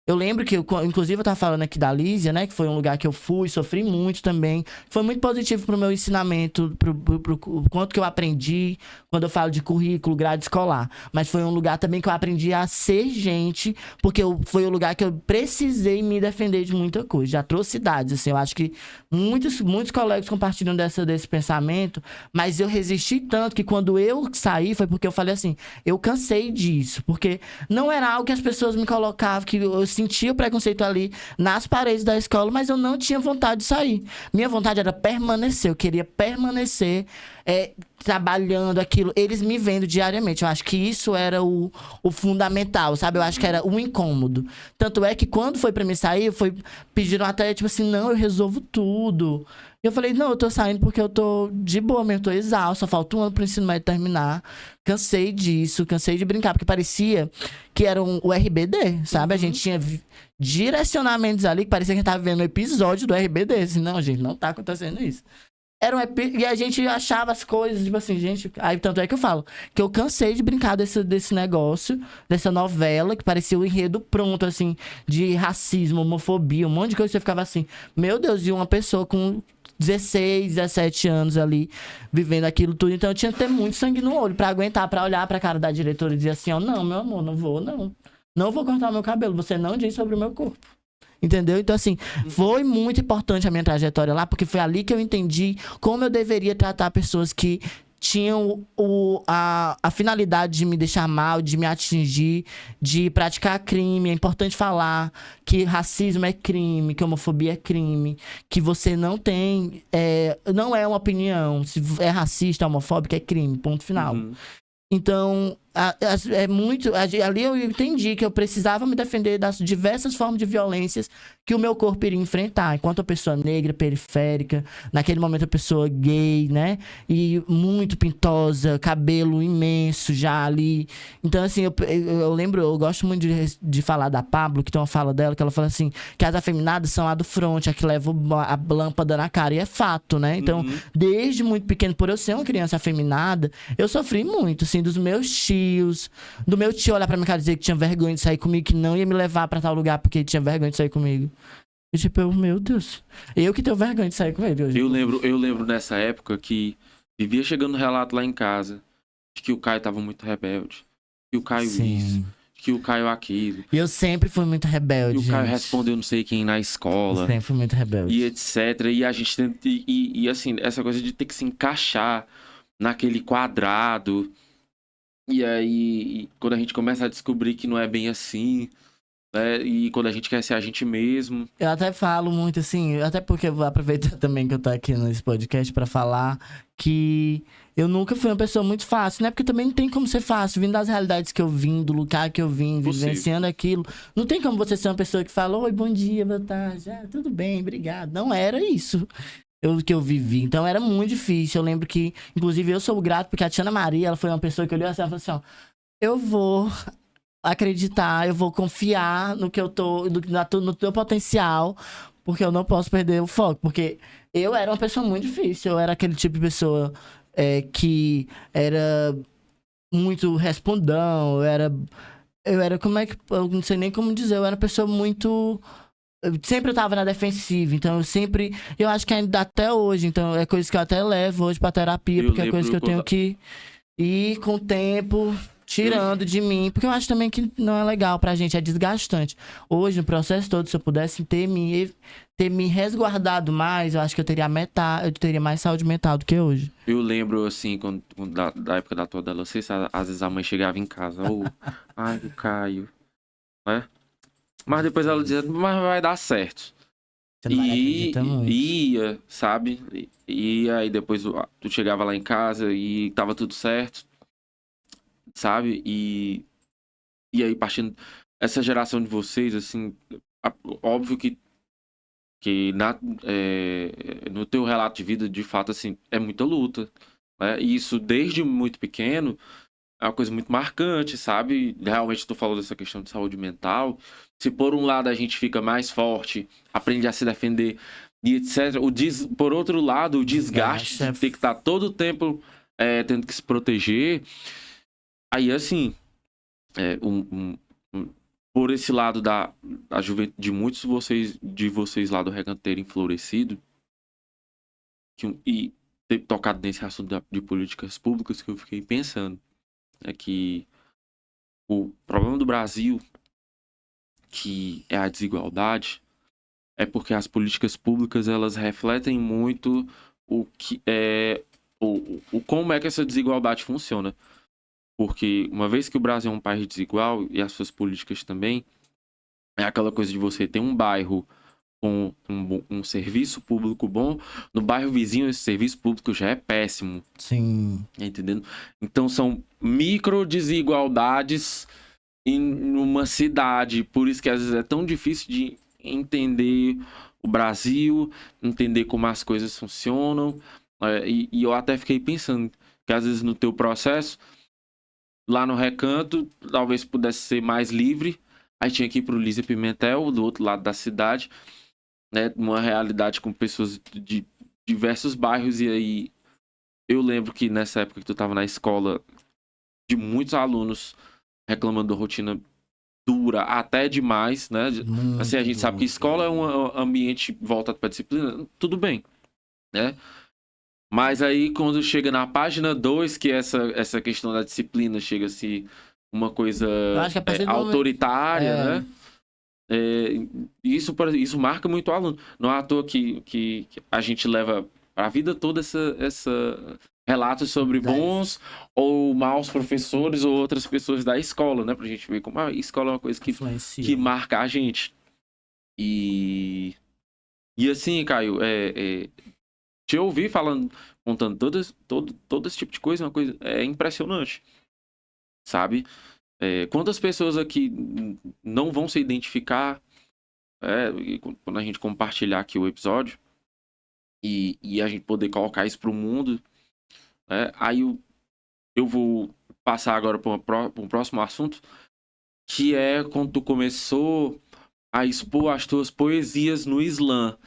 Eu lembro que, inclusive, eu tava falando aqui da Lísia, né? Que foi um lugar que eu fui, sofri muito também. Foi muito positivo pro meu ensinamento, pro quanto que eu aprendi quando eu falo de currículo, grade escolar. Mas foi um lugar também que eu aprendi a ser gente, porque foi o lugar que eu precisei me defender de muita coisa, de atrocidades, assim. Eu acho que muitos colegas compartilham desse pensamento, mas eu resisti tanto que quando eu saí, foi porque eu falei assim, eu cansei disso, porque não era algo que as pessoas me colocavam, que eu sentia o preconceito ali nas paredes da escola, mas eu não tinha vontade de sair. Minha vontade era permanecer, eu queria permanecer trabalhando aquilo, eles me vendo diariamente. Eu acho que isso era o fundamental, sabe? Eu acho que era o incômodo. Tanto é que quando foi pra mim sair, pediram até, tipo assim, não, eu resolvo tudo. E eu falei, não, eu tô saindo porque eu tô de boa mesmo, tô exausto, só falta um ano pro ensino médio terminar. Cansei disso, cansei de brincar, porque parecia que era o RBD, sabe? A gente tinha direcionamentos ali que parecia que a gente tava vendo um episódio do RBD. Assim, não, gente, não tá acontecendo isso. E a gente achava as coisas, tipo assim, gente... Aí, tanto é que eu falo que eu cansei de brincar desse negócio, dessa novela, que parecia o enredo pronto, assim, de racismo, homofobia, um monte de coisa. Você ficava assim, meu Deus, e uma pessoa com 16, 17 anos ali, vivendo aquilo tudo. Então, eu tinha que ter muito sangue no olho pra aguentar, pra olhar pra cara da diretora e dizer assim, ó, não, meu amor, não vou, não. Não vou cortar o meu cabelo, você não diz sobre o meu corpo. Entendeu? Então, assim, foi muito importante a minha trajetória lá, porque foi ali que eu entendi como eu deveria tratar pessoas que tinham a finalidade de me deixar mal, de me atingir, de praticar crime. É importante falar que racismo é crime, que homofobia é crime, que você não tem... não é uma opinião. Se é racista, homofóbico, é crime. Ponto final. Então, é muito... Ali eu entendi que eu precisava me defender das diversas formas de violências que o meu corpo iria enfrentar. Enquanto a pessoa negra, periférica, naquele momento a pessoa gay, né? E muito pintosa, cabelo imenso já ali. Então, assim, eu lembro, eu gosto muito de falar da Pablo, que tem uma fala dela, que ela fala assim, que as afeminadas são a do front, a que leva a lâmpada na cara. E é fato, né? Então, desde muito pequeno, por eu ser uma criança afeminada, eu sofri muito, assim, dos meus tios, do meu tio olhar pra minha cara e dizer que tinha vergonha de sair comigo, que não ia me levar pra tal lugar porque tinha vergonha de sair comigo. E tipo, meu Deus, eu que tenho vergonha de sair com ele hoje. Eu lembro nessa época que vivia chegando relato lá em casa de que o Caio tava muito rebelde, que o Caio isso, que o Caio aquilo. E eu sempre fui muito rebelde, E o Caio gente. respondeu não sei quem na escola. Eu sempre fui muito rebelde. E etc. E a gente tenta... E assim, essa coisa de ter que se encaixar naquele quadrado. E aí, quando a gente começa a descobrir que não é bem assim, né? E quando a gente quer ser a gente mesmo. Eu até falo muito assim, até porque eu vou aproveitar também que eu tô aqui nesse podcast pra falar que eu nunca fui uma pessoa muito fácil, né? Porque também não tem como ser fácil, vindo das realidades que eu vim, do lugar que eu vim, vivenciando aquilo. Não tem como você ser uma pessoa que fala, oi, bom dia, boa tarde, tudo bem, obrigado. Não era isso que eu vivi. Então era muito difícil. Eu lembro que, inclusive, eu sou grato porque a Tiana Maria, ela foi uma pessoa que olhou assim e falou assim, ó, eu vou acreditar, eu vou confiar no que eu tô, no teu potencial, porque eu não posso perder o foco, porque eu era uma pessoa muito difícil, eu era aquele tipo de pessoa que era muito respondão, eu era, como é que, eu não sei nem como dizer, eu era uma pessoa muito... Eu sempre tava na defensiva, então eu acho que ainda até hoje, então é coisa que eu até levo hoje pra terapia, porque é coisa que eu tenho que ir com o tempo tirando de mim, porque eu acho também que não é legal pra gente, é desgastante. Hoje, no processo todo, se eu pudesse ter me resguardado mais, eu acho que eu teria mais saúde mental do que hoje. Eu lembro, assim, da época da tua adolescência, às vezes a mãe chegava em casa, ai, o Caio, né? Mas depois ela dizia, mas vai dar certo. E ia, sabe? E aí depois tu chegava lá em casa e tava tudo certo, sabe? E aí partindo... Essa geração de vocês, assim, óbvio que no teu relato de vida, de fato, assim, é muita luta, né? E isso desde muito pequeno é uma coisa muito marcante, sabe? Realmente tu falou dessa questão de saúde mental. Se por um lado a gente fica mais forte, aprende a se defender e etc. Por outro lado, o desgaste de ter que estar todo o tempo tendo que se proteger. Aí, assim, por esse lado da juventude de muitos de vocês lá do Recanto terem florescido e ter tocado nesse assunto de políticas públicas, que eu fiquei pensando é que o problema do Brasil, que é a desigualdade, é porque as políticas públicas elas refletem muito como é que essa desigualdade funciona. Porque uma vez que o Brasil é um país desigual e as suas políticas também, é aquela coisa de você ter um bairro com um serviço público bom, no bairro vizinho esse serviço público já é péssimo. Sim. Entendendo? Então são micro desigualdades em uma cidade, por isso que às vezes é tão difícil de entender o Brasil, entender como as coisas funcionam. E eu até fiquei pensando que às vezes no teu processo, lá no Recanto, talvez pudesse ser mais livre. Aí tinha que ir pro Lísia Pimentel, do outro lado da cidade, né? Uma realidade com pessoas diversos bairros, e aí eu lembro que nessa época que tu tava na escola, de muitos alunos reclamando da rotina dura até demais, né? Assim, a Muito gente sabe que duro. escola é um ambiente voltado para disciplina, tudo bem, né? Mas aí quando chega na página 2 que essa questão da disciplina chega a ser uma coisa Eu acho que a partir do momento. autoritária, É, né? É, isso marca muito o aluno. Não é à toa que a gente leva a vida toda essa relatos sobre bons ou maus professores ou outras pessoas da escola, né? Pra gente ver como a escola é uma coisa que influencia. marca a gente. E, e assim, Caio, te ouvir falando, contando todo esse tipo de coisa, é uma coisa impressionante, sabe? Quantas pessoas aqui não vão se identificar e quando a gente compartilhar aqui o episódio e a gente poder colocar isso pro mundo, aí eu vou passar agora para um próximo assunto, que é quando tu começou a expor as tuas poesias no Islã,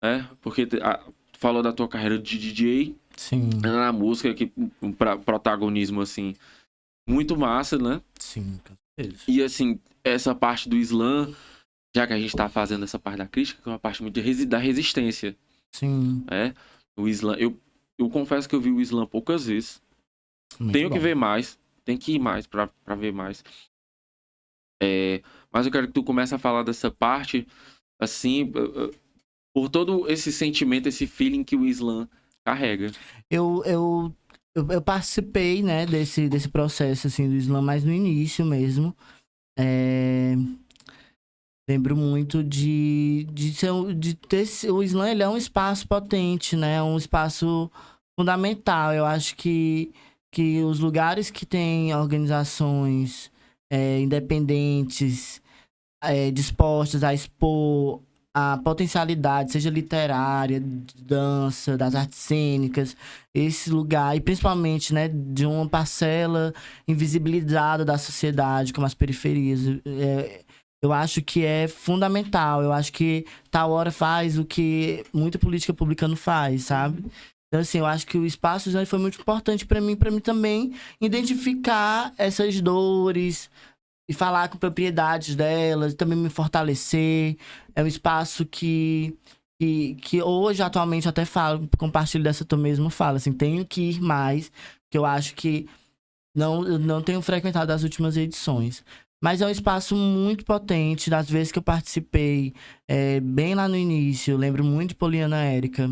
né? Porque tu falou da tua carreira de DJ, Sim, na música, que protagonismo, assim, muito massa, né? sim, com certeza. E, assim, essa parte do Islã, já que a gente tá fazendo essa parte da crítica, que é uma parte muito da resistência, Sim, né? O Islã, eu confesso que eu vi o Islã poucas vezes. muito Tenho que bom. ver mais, tem que ir mais pra ver mais. Mas eu quero que tu comece a falar dessa parte, assim, por todo esse sentimento, esse feeling que o Islã carrega. Eu, eu, eu participei, né, desse processo, assim, do Islã, mas no início mesmo. É, lembro muito de ter... O Islã, ele é um espaço potente, né? Um espaço fundamental. Eu acho que os lugares que têm organizações independentes, dispostas a expor a potencialidade, seja literária, de dança, das artes cênicas, esse lugar, e principalmente, né, de uma parcela invisibilizada da sociedade, como as periferias. Eu acho que é fundamental. Eu acho que tal hora faz o que muita política pública não faz, sabe? Então, assim, eu acho que o espaço foi muito importante para mim também identificar essas dores, e falar com propriedades delas, também me fortalecer. É um espaço que hoje, atualmente, eu até falo, compartilho dessa tua mesma fala, assim, tenho que ir mais, que eu acho que eu não tenho frequentado as últimas edições. Mas é um espaço muito potente, das vezes que eu participei, bem lá no início, eu lembro muito de Poliana Érica,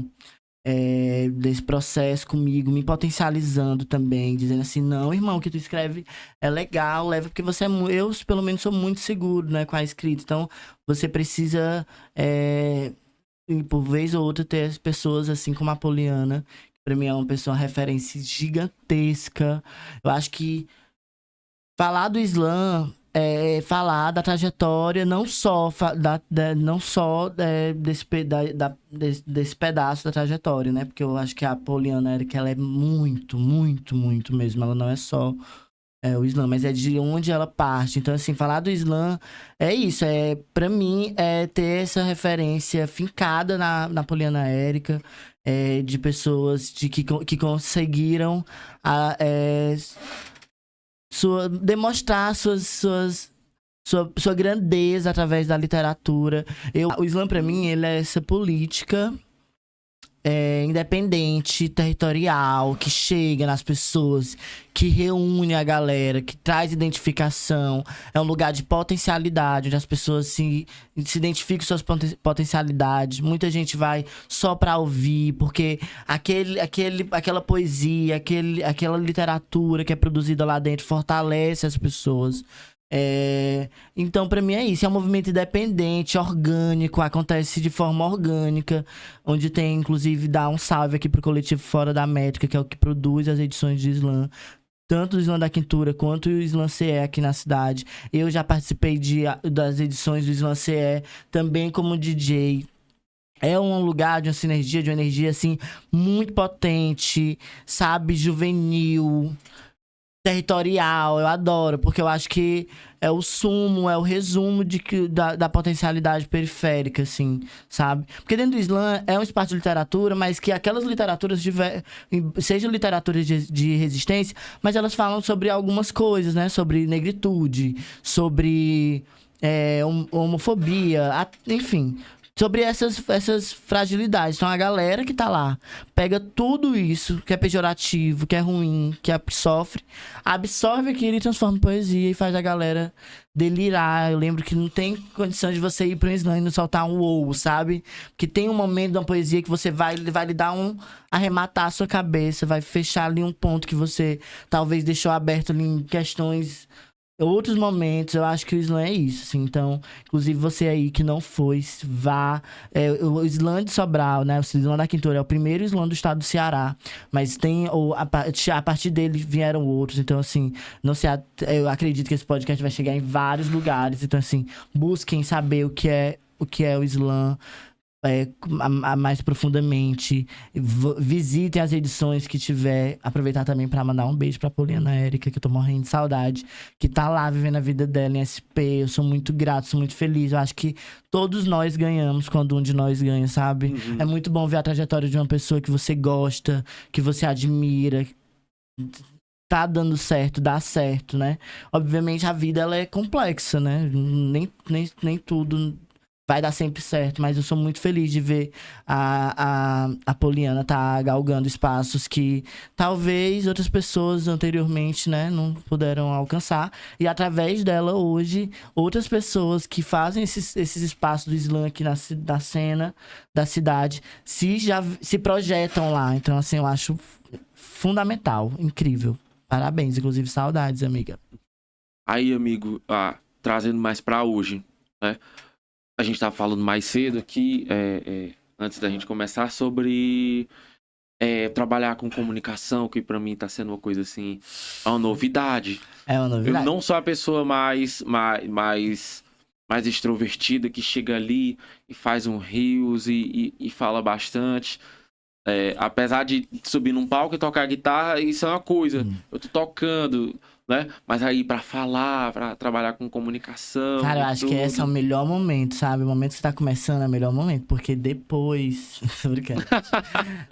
desse processo comigo, me potencializando também, dizendo assim, não, irmão, o que tu escreve é legal, leva, porque você eu, pelo menos, sou muito seguro, né, com a escrita, então você precisa, e por vez ou outra, ter as pessoas assim como a Poliana, que pra mim é uma pessoa, uma referência gigantesca. Eu acho que falar do Islã é falar da trajetória, não só, não só desse pedaço da trajetória, né? Porque eu acho que a Poliana Eric, ela é muito, muito, muito mesmo. Ela não é só o Islã, mas é de onde ela parte. Então, assim, falar do Islã é isso. Pra mim, é ter essa referência fincada na Poliana Érica, de pessoas que conseguiram demonstrar sua grandeza através da literatura. O Islã, pra mim, ele é essa política independente, territorial, que chega nas pessoas, que reúne a galera, que traz identificação. É um lugar de potencialidade, onde as pessoas se identificam com suas potencialidades. Muita gente vai só pra ouvir, porque aquela poesia, aquela literatura que é produzida lá dentro fortalece as pessoas. Então, pra mim é isso. É um movimento independente, orgânico, acontece de forma orgânica, onde tem, inclusive, dá um salve aqui pro coletivo Fora da Métrica, que é o que produz as edições de Islã, tanto o Islã da Quintura quanto o Islã CE aqui na cidade. Eu já participei das edições do Islã CE, também como DJ. É um lugar de uma sinergia, de uma energia, assim, muito potente, sabe, juvenil. territorial, eu adoro, porque eu acho que é o sumo, é o resumo da potencialidade periférica, assim, sabe? Porque dentro do slam é um espaço de literatura, mas que aquelas literaturas, sejam literaturas de resistência, mas elas falam sobre algumas coisas, né? Sobre negritude, sobre homofobia, enfim. Sobre essas fragilidades. Então, a galera que tá lá pega tudo isso que é pejorativo, que é ruim, que sofre, absorve aquilo e transforma em poesia e faz a galera delirar. Eu lembro que não tem condição de você ir para um slam e não soltar um ou, sabe? Que tem um momento de uma poesia que você vai lhe dar arrematar a sua cabeça, vai fechar ali um ponto que você talvez deixou aberto ali em questões, outros momentos. Eu acho que o slam é isso, assim. Então, inclusive você aí que não foi, vá. O slam de Sobral, né? O slam da Quintura é o primeiro slam do estado do Ceará. Mas tem, a partir dele vieram outros. Então, assim, não sei, eu acredito que esse podcast vai chegar em vários lugares. Então, assim, busquem saber o que é o slam. Mais profundamente, visitem as edições que tiver. Aproveitar também para mandar um beijo pra Poliana Érica, que eu tô morrendo de saudade, que tá lá vivendo a vida dela em SP. Eu sou muito grato, sou muito feliz. Eu acho que todos nós ganhamos quando um de nós ganha, sabe? Uhum. É muito bom ver a trajetória de uma pessoa que você gosta, que você admira, tá dando certo, dá certo, né? Obviamente a vida ela é complexa, né? Nem tudo vai dar sempre certo, mas eu sou muito feliz de ver a Poliana tá galgando espaços que talvez outras pessoas anteriormente, né, não puderam alcançar. E através dela, hoje, outras pessoas que fazem esses espaços do slam aqui da cena da cidade se projetam lá. Então, assim, eu acho fundamental, incrível. Parabéns, inclusive saudades, amiga. Aí, amigo, trazendo mais pra hoje, né? A gente tava falando mais cedo aqui, antes da gente começar, sobre trabalhar com comunicação, que pra mim tá sendo uma coisa assim, uma novidade. É uma novidade. Eu não sou a pessoa mais extrovertida que chega ali e faz um rios e fala bastante. Apesar de subir num palco e tocar guitarra, isso é uma coisa. Eu tô tocando, né? Mas aí pra falar, pra trabalhar com comunicação. Cara, eu acho que esse é o melhor momento, sabe? O momento que você tá começando é o melhor momento, porque depois. Tô brincando.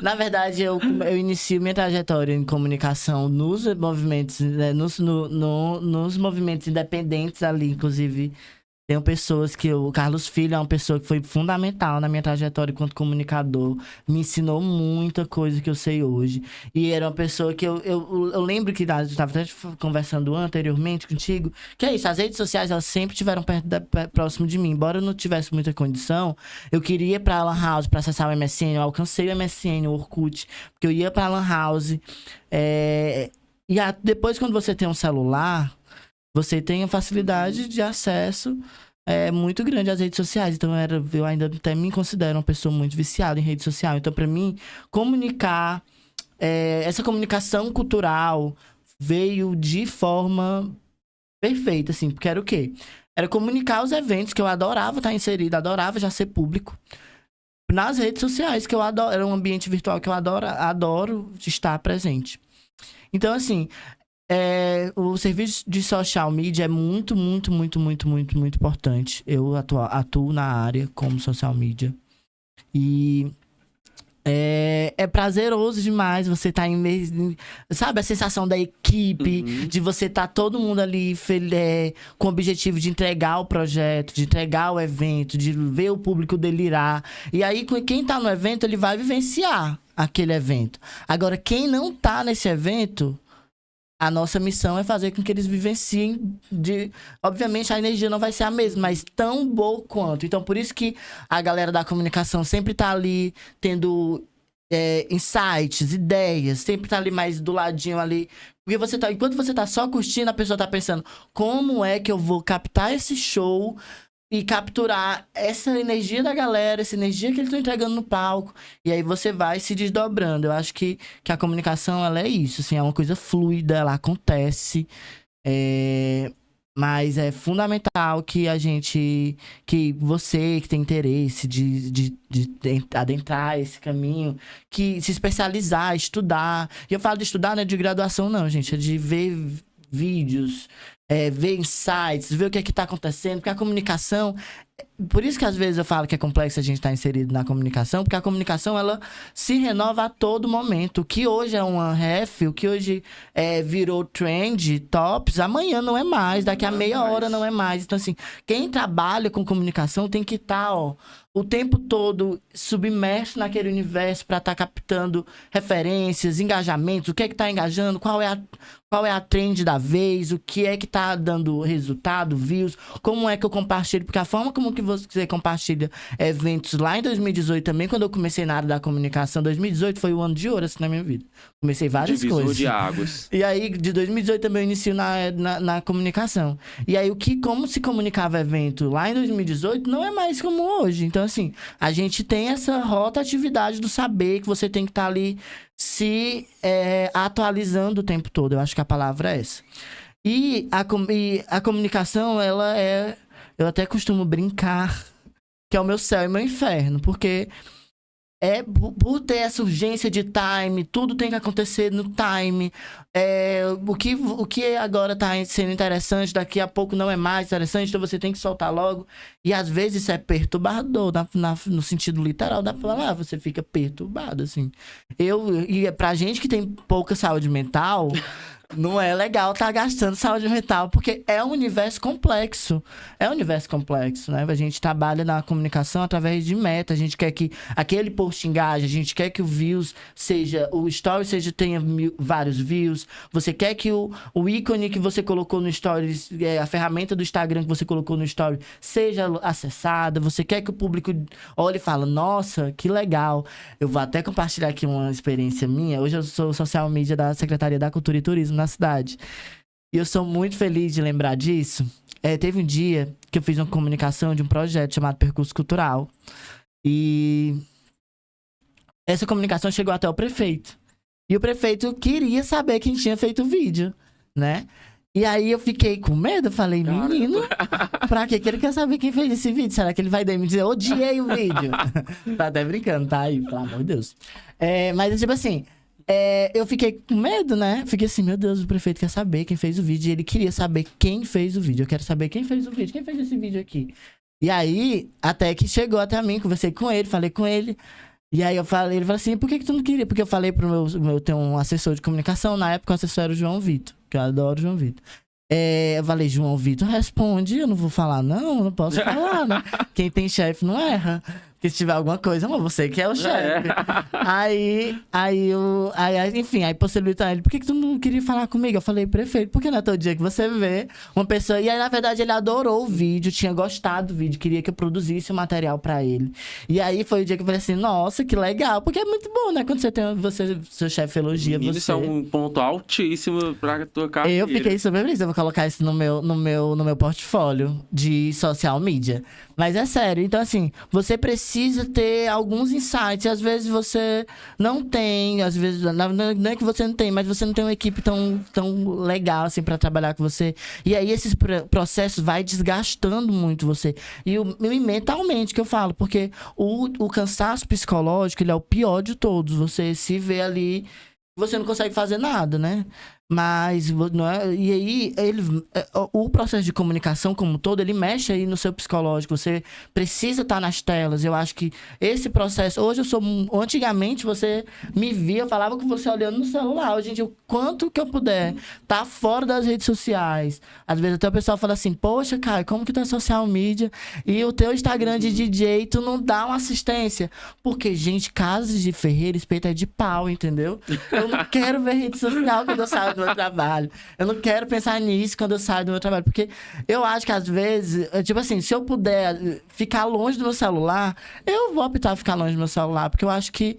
Na verdade, eu inicio minha trajetória em comunicação nos movimentos, né? Nos movimentos independentes ali, inclusive. Tenho pessoas que... O Carlos Filho é uma pessoa que foi fundamental na minha trajetória enquanto comunicador. Me ensinou muita coisa que eu sei hoje. E era uma pessoa que eu lembro que eu estava até conversando anteriormente contigo. Que é isso, as redes sociais, elas sempre estiveram próximo de mim. Embora eu não tivesse muita condição, eu queria ir pra Lan House pra acessar o MSN. Eu alcancei o MSN, o Orkut. Porque eu ia pra Lan House. Depois, quando você tem um celular... Você tem a facilidade de acesso muito grande às redes sociais. Então, eu ainda até me considero uma pessoa muito viciada em rede social. Então, para mim, comunicar, essa comunicação cultural veio de forma perfeita, assim. Porque era o quê? Era comunicar os eventos que eu adorava estar inserido, adorava já ser público. Nas redes sociais, que eu adoro, era um ambiente virtual que eu adoro estar presente. Então, assim... o serviço de social media é muito, muito, muito, muito, muito, muito importante. Eu atuo na área como social media. E é prazeroso demais você estar sabe, a sensação da equipe, de você estar todo mundo ali com o objetivo de entregar o projeto, de entregar o evento, de ver o público delirar. E aí, quem tá no evento, ele vai vivenciar aquele evento. Agora, quem não tá nesse evento... A nossa missão é fazer com que eles vivenciem Obviamente, a energia não vai ser a mesma, mas tão boa quanto. Então, por isso que a galera da comunicação sempre tá ali tendo insights, ideias. Sempre tá ali mais do ladinho ali. Porque enquanto você tá só curtindo, a pessoa tá pensando... Como é que eu vou captar esse show... E capturar essa energia da galera, essa energia que eles estão entregando no palco. E aí você vai se desdobrando. Eu acho que a comunicação, ela é isso, assim, é uma coisa fluida, ela acontece. Mas é fundamental que que você que tem interesse de adentrar esse caminho, que se especializar, estudar. E eu falo de estudar, não é de graduação não, gente, é de ver vídeos, ver insights, ver o que é que tá acontecendo, porque a comunicação... Por isso que às vezes eu falo que é complexo a gente estar inserido na comunicação, porque a comunicação, ela se renova a todo momento. O que hoje é uma ref, o que hoje virou trend, tops, amanhã não é mais, daqui a meia hora não é mais. Então, assim, quem trabalha com comunicação tem que estar, o tempo todo submerso naquele universo para estar captando referências, engajamentos, o que é que tá engajando, qual é a trend da vez, o que é que tá dando resultado, views, como é que eu compartilho, porque a forma como que você compartilha eventos lá em 2018 também, quando eu comecei na área da comunicação, 2018 foi o ano de ouro assim na minha vida. Comecei várias Divisor coisas. de águas. E aí, de 2018 também eu inicio na comunicação. E aí, como se comunicava evento lá em 2018, não é mais como hoje. Então, assim, a gente tem essa rotatividade do saber que você tem que estar ali se atualizando o tempo todo. Eu acho que a palavra é essa. E a comunicação, ela é... Eu até costumo brincar que é o meu céu e meu inferno, porque... por ter essa urgência de time, tudo tem que acontecer no time. O que agora tá sendo interessante, daqui a pouco não é mais interessante, então você tem que soltar logo. E às vezes isso é perturbador, no sentido literal da palavra, você fica perturbado, assim. E pra gente que tem pouca saúde mental... Não é legal estar gastando saúde mental, porque é um universo complexo. É um universo complexo, né? A gente trabalha na comunicação através de meta. A gente quer que aquele post engaje, a gente quer que o story tenha vários views. Você quer que o ícone que você colocou no story, a ferramenta do Instagram que você colocou no story, seja acessada. Você quer que o público olhe e fale, nossa, que legal. Eu vou até compartilhar aqui uma experiência minha. Hoje eu sou social media da Secretaria da Cultura e Turismo na cidade. E eu sou muito feliz de lembrar disso. Teve um dia que eu fiz uma comunicação de um projeto chamado Percurso Cultural. E essa comunicação chegou até o prefeito. E o prefeito queria saber quem tinha feito o vídeo, né? E aí eu fiquei com medo, falei, menino, pra que ele quer saber quem fez esse vídeo? Será que ele vai me dizer, odiei o vídeo? Tá até brincando, tá aí, pelo amor de Deus. Mas tipo assim... eu fiquei com medo, né? Fiquei assim, meu Deus, o prefeito quer saber quem fez o vídeo. E ele queria saber quem fez o vídeo. Eu quero saber quem fez o vídeo. Quem fez esse vídeo aqui? E aí, até que chegou até a mim, conversei com ele, falei com ele. E aí ele falou assim, por que tu não queria? Porque eu falei pro meu ter um assessor de comunicação, na época o assessor era o João Vitor, que eu adoro o João Vitor. Eu falei, João Vitor, responde, eu não vou falar não posso falar, né? Quem tem chefe não erra. Porque se tiver alguma coisa, mas você que é o chefe. Enfim, aí possibilitar ele, por que tu não queria falar comigo? Eu falei, prefeito, porque não é todo dia que você vê uma pessoa... E aí, na verdade, ele adorou o vídeo, tinha gostado do vídeo, queria que eu produzisse o material pra ele. E aí foi o dia que eu falei assim, nossa, que legal, porque é muito bom, né? Quando seu chefe elogia você. Isso é um ponto altíssimo pra tua carreira. Eu fiquei super feliz, eu vou colocar isso no meu portfólio de social media. Mas é sério, então assim, você precisa ter alguns insights, às vezes você não tem, às vezes, não é que você não tem, mas você não tem uma equipe tão legal assim pra trabalhar com você. E aí esses processos vai desgastando muito você. E mentalmente que eu falo, porque o cansaço psicológico, ele é o pior de todos. Você se vê ali, você não consegue fazer nada, né? Mas, não é? E aí, o processo de comunicação como um todo, ele mexe aí no seu psicológico. Você precisa estar nas telas. Eu acho que esse processo... Hoje antigamente, você me via, eu falava com você olhando no celular. Hoje em dia, o quanto que eu puder estar fora das redes sociais. Às vezes até o pessoal fala assim, poxa, Caio, como que tu é social media e o teu Instagram de DJ, tu não dá uma assistência? Porque, gente, Casas de Ferreira, espeto é de pau, entendeu? Eu não quero ver rede social quando eu saio do meu trabalho. Eu não quero pensar nisso quando eu saio do meu trabalho. Porque eu acho que às vezes, tipo assim, se eu puder ficar longe do meu celular, eu vou optar por ficar longe do meu celular. Porque eu acho que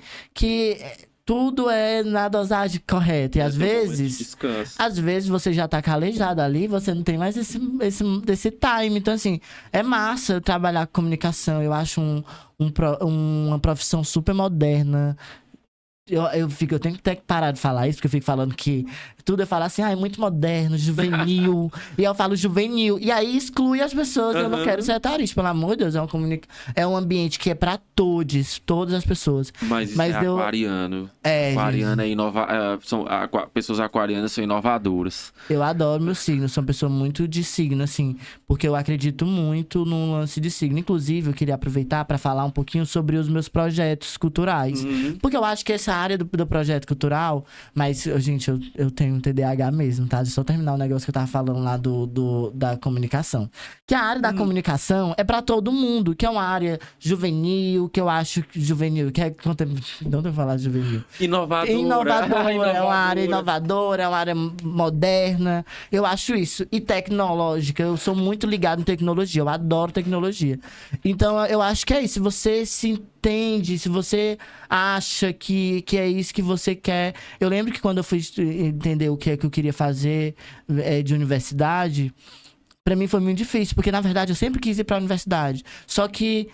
tudo é na dosagem correta. E às vezes você já tá calejado ali, você não tem mais esse time. Então, assim, é massa trabalhar com comunicação. Eu acho uma profissão super moderna. Eu tenho que parar de falar isso, porque eu fico falando que tudo eu falo assim, é muito moderno, juvenil. E eu falo juvenil. E aí exclui as pessoas. Eu não quero ser etarista, pelo amor de Deus. É um ambiente que é pra todas as pessoas. Mas isso é aquariano. Aquariano é pessoas aquarianas são inovadoras. Eu adoro meu signo, sou uma pessoa muito de signo, assim, porque eu acredito muito no lance de signo. Inclusive, eu queria aproveitar para falar um pouquinho sobre os meus projetos culturais. Porque eu acho que essa área do projeto cultural, mas, gente, eu tenho um TDAH mesmo, tá? Deixa eu só terminar o negócio que eu tava falando lá da comunicação. Que a área da comunicação é para todo mundo, que é uma área juvenil, que eu acho juvenil, que é... Não tenho falar de juvenil. Inovadora, é uma área inovadora, é uma área moderna. Eu acho isso. E tecnológica. Eu sou muito ligado em tecnologia. Eu adoro tecnologia. Então, eu acho que é isso. Se você se entende, se você acha que é isso que você quer... Eu lembro que quando eu fui entender o que é que eu queria fazer de universidade, pra mim foi muito difícil. Porque, na verdade, eu sempre quis ir pra universidade. Só que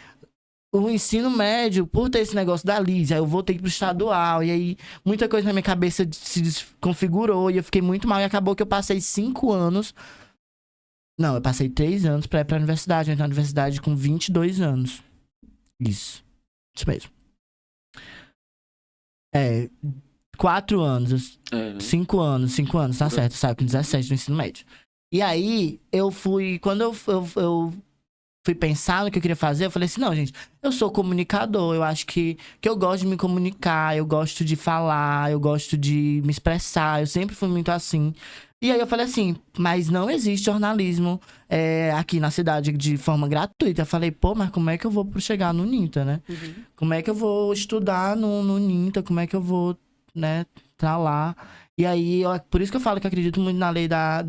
o ensino médio, por ter esse negócio da LIS, aí eu voltei pro estadual, e aí muita coisa na minha cabeça se desconfigurou, e eu fiquei muito mal, e acabou que eu passei 5 anos... Não, eu passei 3 anos pra ir pra universidade, eu entrei na universidade com 22 anos. Isso mesmo. 4 anos, 5 anos, tá certo, eu saio com 17 no ensino médio. E aí, quando eu fui pensar no que eu queria fazer, eu falei assim, não, gente, eu sou comunicador, eu acho que eu gosto de me comunicar, eu gosto de falar, eu gosto de me expressar, eu sempre fui muito assim. E aí eu falei assim, mas não existe jornalismo aqui na cidade de forma gratuita. Eu falei, pô, mas como é que eu vou chegar no Ninta, né? Como é que eu vou estudar no Ninta, como é que eu vou, né, tá lá... E aí, por isso que eu falo que eu acredito muito na lei da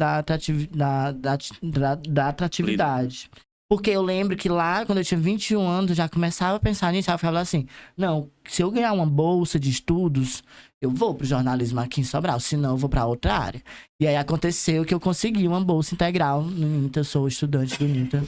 atratividade. Porque eu lembro que lá, quando eu tinha 21 anos, eu já começava a pensar nisso. Aí eu falava assim, não, se eu ganhar uma bolsa de estudos, eu vou pro jornalismo aqui em Sobral, senão eu vou pra outra área. E aí aconteceu que eu consegui uma bolsa integral no Ninta, eu sou estudante do Ninta.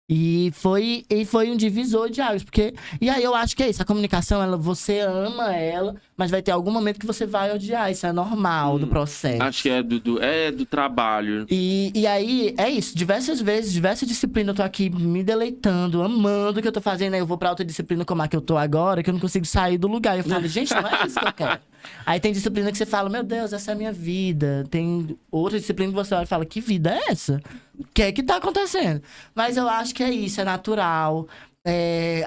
E foi um divisor de águas, porque... E aí eu acho que é isso, a comunicação, você ama ela, mas vai ter algum momento que você vai odiar, isso é normal do processo. Acho que é do trabalho. E aí, é isso, diversas vezes, diversas disciplinas eu tô aqui me deleitando, amando o que eu tô fazendo, aí eu vou pra outra disciplina como a que eu tô agora, que eu não consigo sair do lugar. Eu falo, gente, não é isso que eu quero. Aí tem disciplina que você fala, meu Deus, essa é a minha vida. Tem outra disciplina que você olha e fala, que vida é essa? O que é que tá acontecendo? Mas eu acho que é isso, é natural.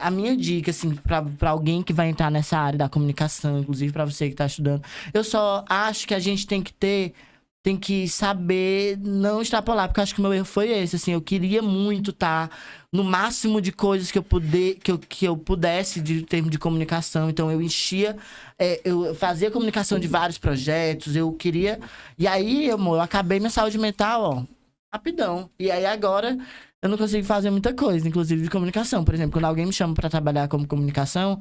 A minha dica, assim, pra alguém que vai entrar nessa área da comunicação, inclusive pra você que tá estudando, eu só acho que a gente tem que saber não extrapolar, porque eu acho que o meu erro foi esse, assim, eu queria muito estar no máximo de coisas que eu pudesse de termos de comunicação, então eu enchia, eu fazia comunicação de vários projetos, eu queria, e aí, eu acabei minha saúde mental, ó, rapidão, e aí agora eu não consigo fazer muita coisa, inclusive de comunicação, por exemplo, quando alguém me chama pra trabalhar como comunicação,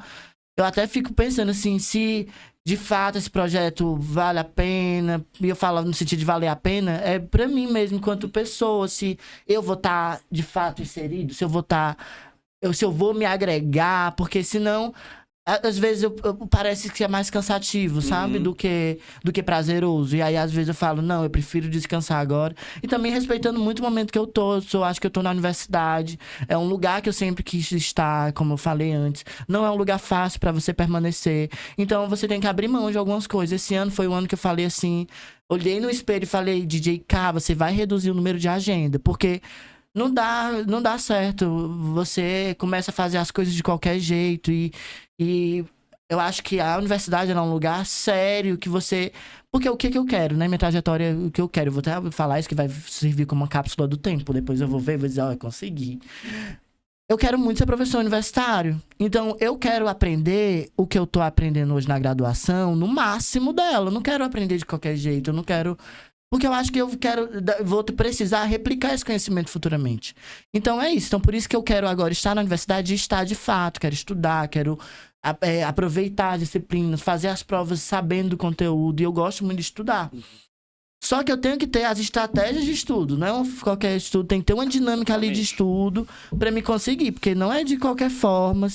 eu até fico pensando assim, se de fato esse projeto vale a pena, e eu falo no sentido de valer a pena, é pra mim mesmo, enquanto pessoa, se eu vou estar de fato inserido, se eu vou me agregar, porque senão, às vezes parece que é mais cansativo, sabe? Do que prazeroso. E aí, às vezes, eu falo, não, eu prefiro descansar agora. E também respeitando muito o momento que eu tô. Acho que eu tô na universidade. É um lugar que eu sempre quis estar, como eu falei antes. Não é um lugar fácil pra você permanecer. Então, você tem que abrir mão de algumas coisas. Esse ano foi o ano que eu falei assim... Olhei no espelho e falei, DJ K, você vai reduzir o número de agenda. Porque... Não dá certo. Você começa a fazer as coisas de qualquer jeito. E eu acho que a universidade é um lugar sério que você... Porque o que eu quero, né? Minha trajetória, o que eu quero. Eu vou até falar isso que vai servir como uma cápsula do tempo. Depois eu vou ver e vou dizer, ó, eu consegui. Eu quero muito ser professor universitário. Então, eu quero aprender o que eu tô aprendendo hoje na graduação no máximo dela. Eu não quero aprender de qualquer jeito. Eu não quero... Porque eu acho que vou precisar replicar esse conhecimento futuramente. Então é isso. Então por isso que eu quero agora estar na universidade e estar de fato. Quero estudar, quero aproveitar as disciplinas, fazer as provas sabendo do conteúdo. E eu gosto muito de estudar. Só que eu tenho que ter as estratégias de estudo. Não é qualquer estudo. Tem que ter uma dinâmica ali de estudo para me conseguir. Porque não é de qualquer forma.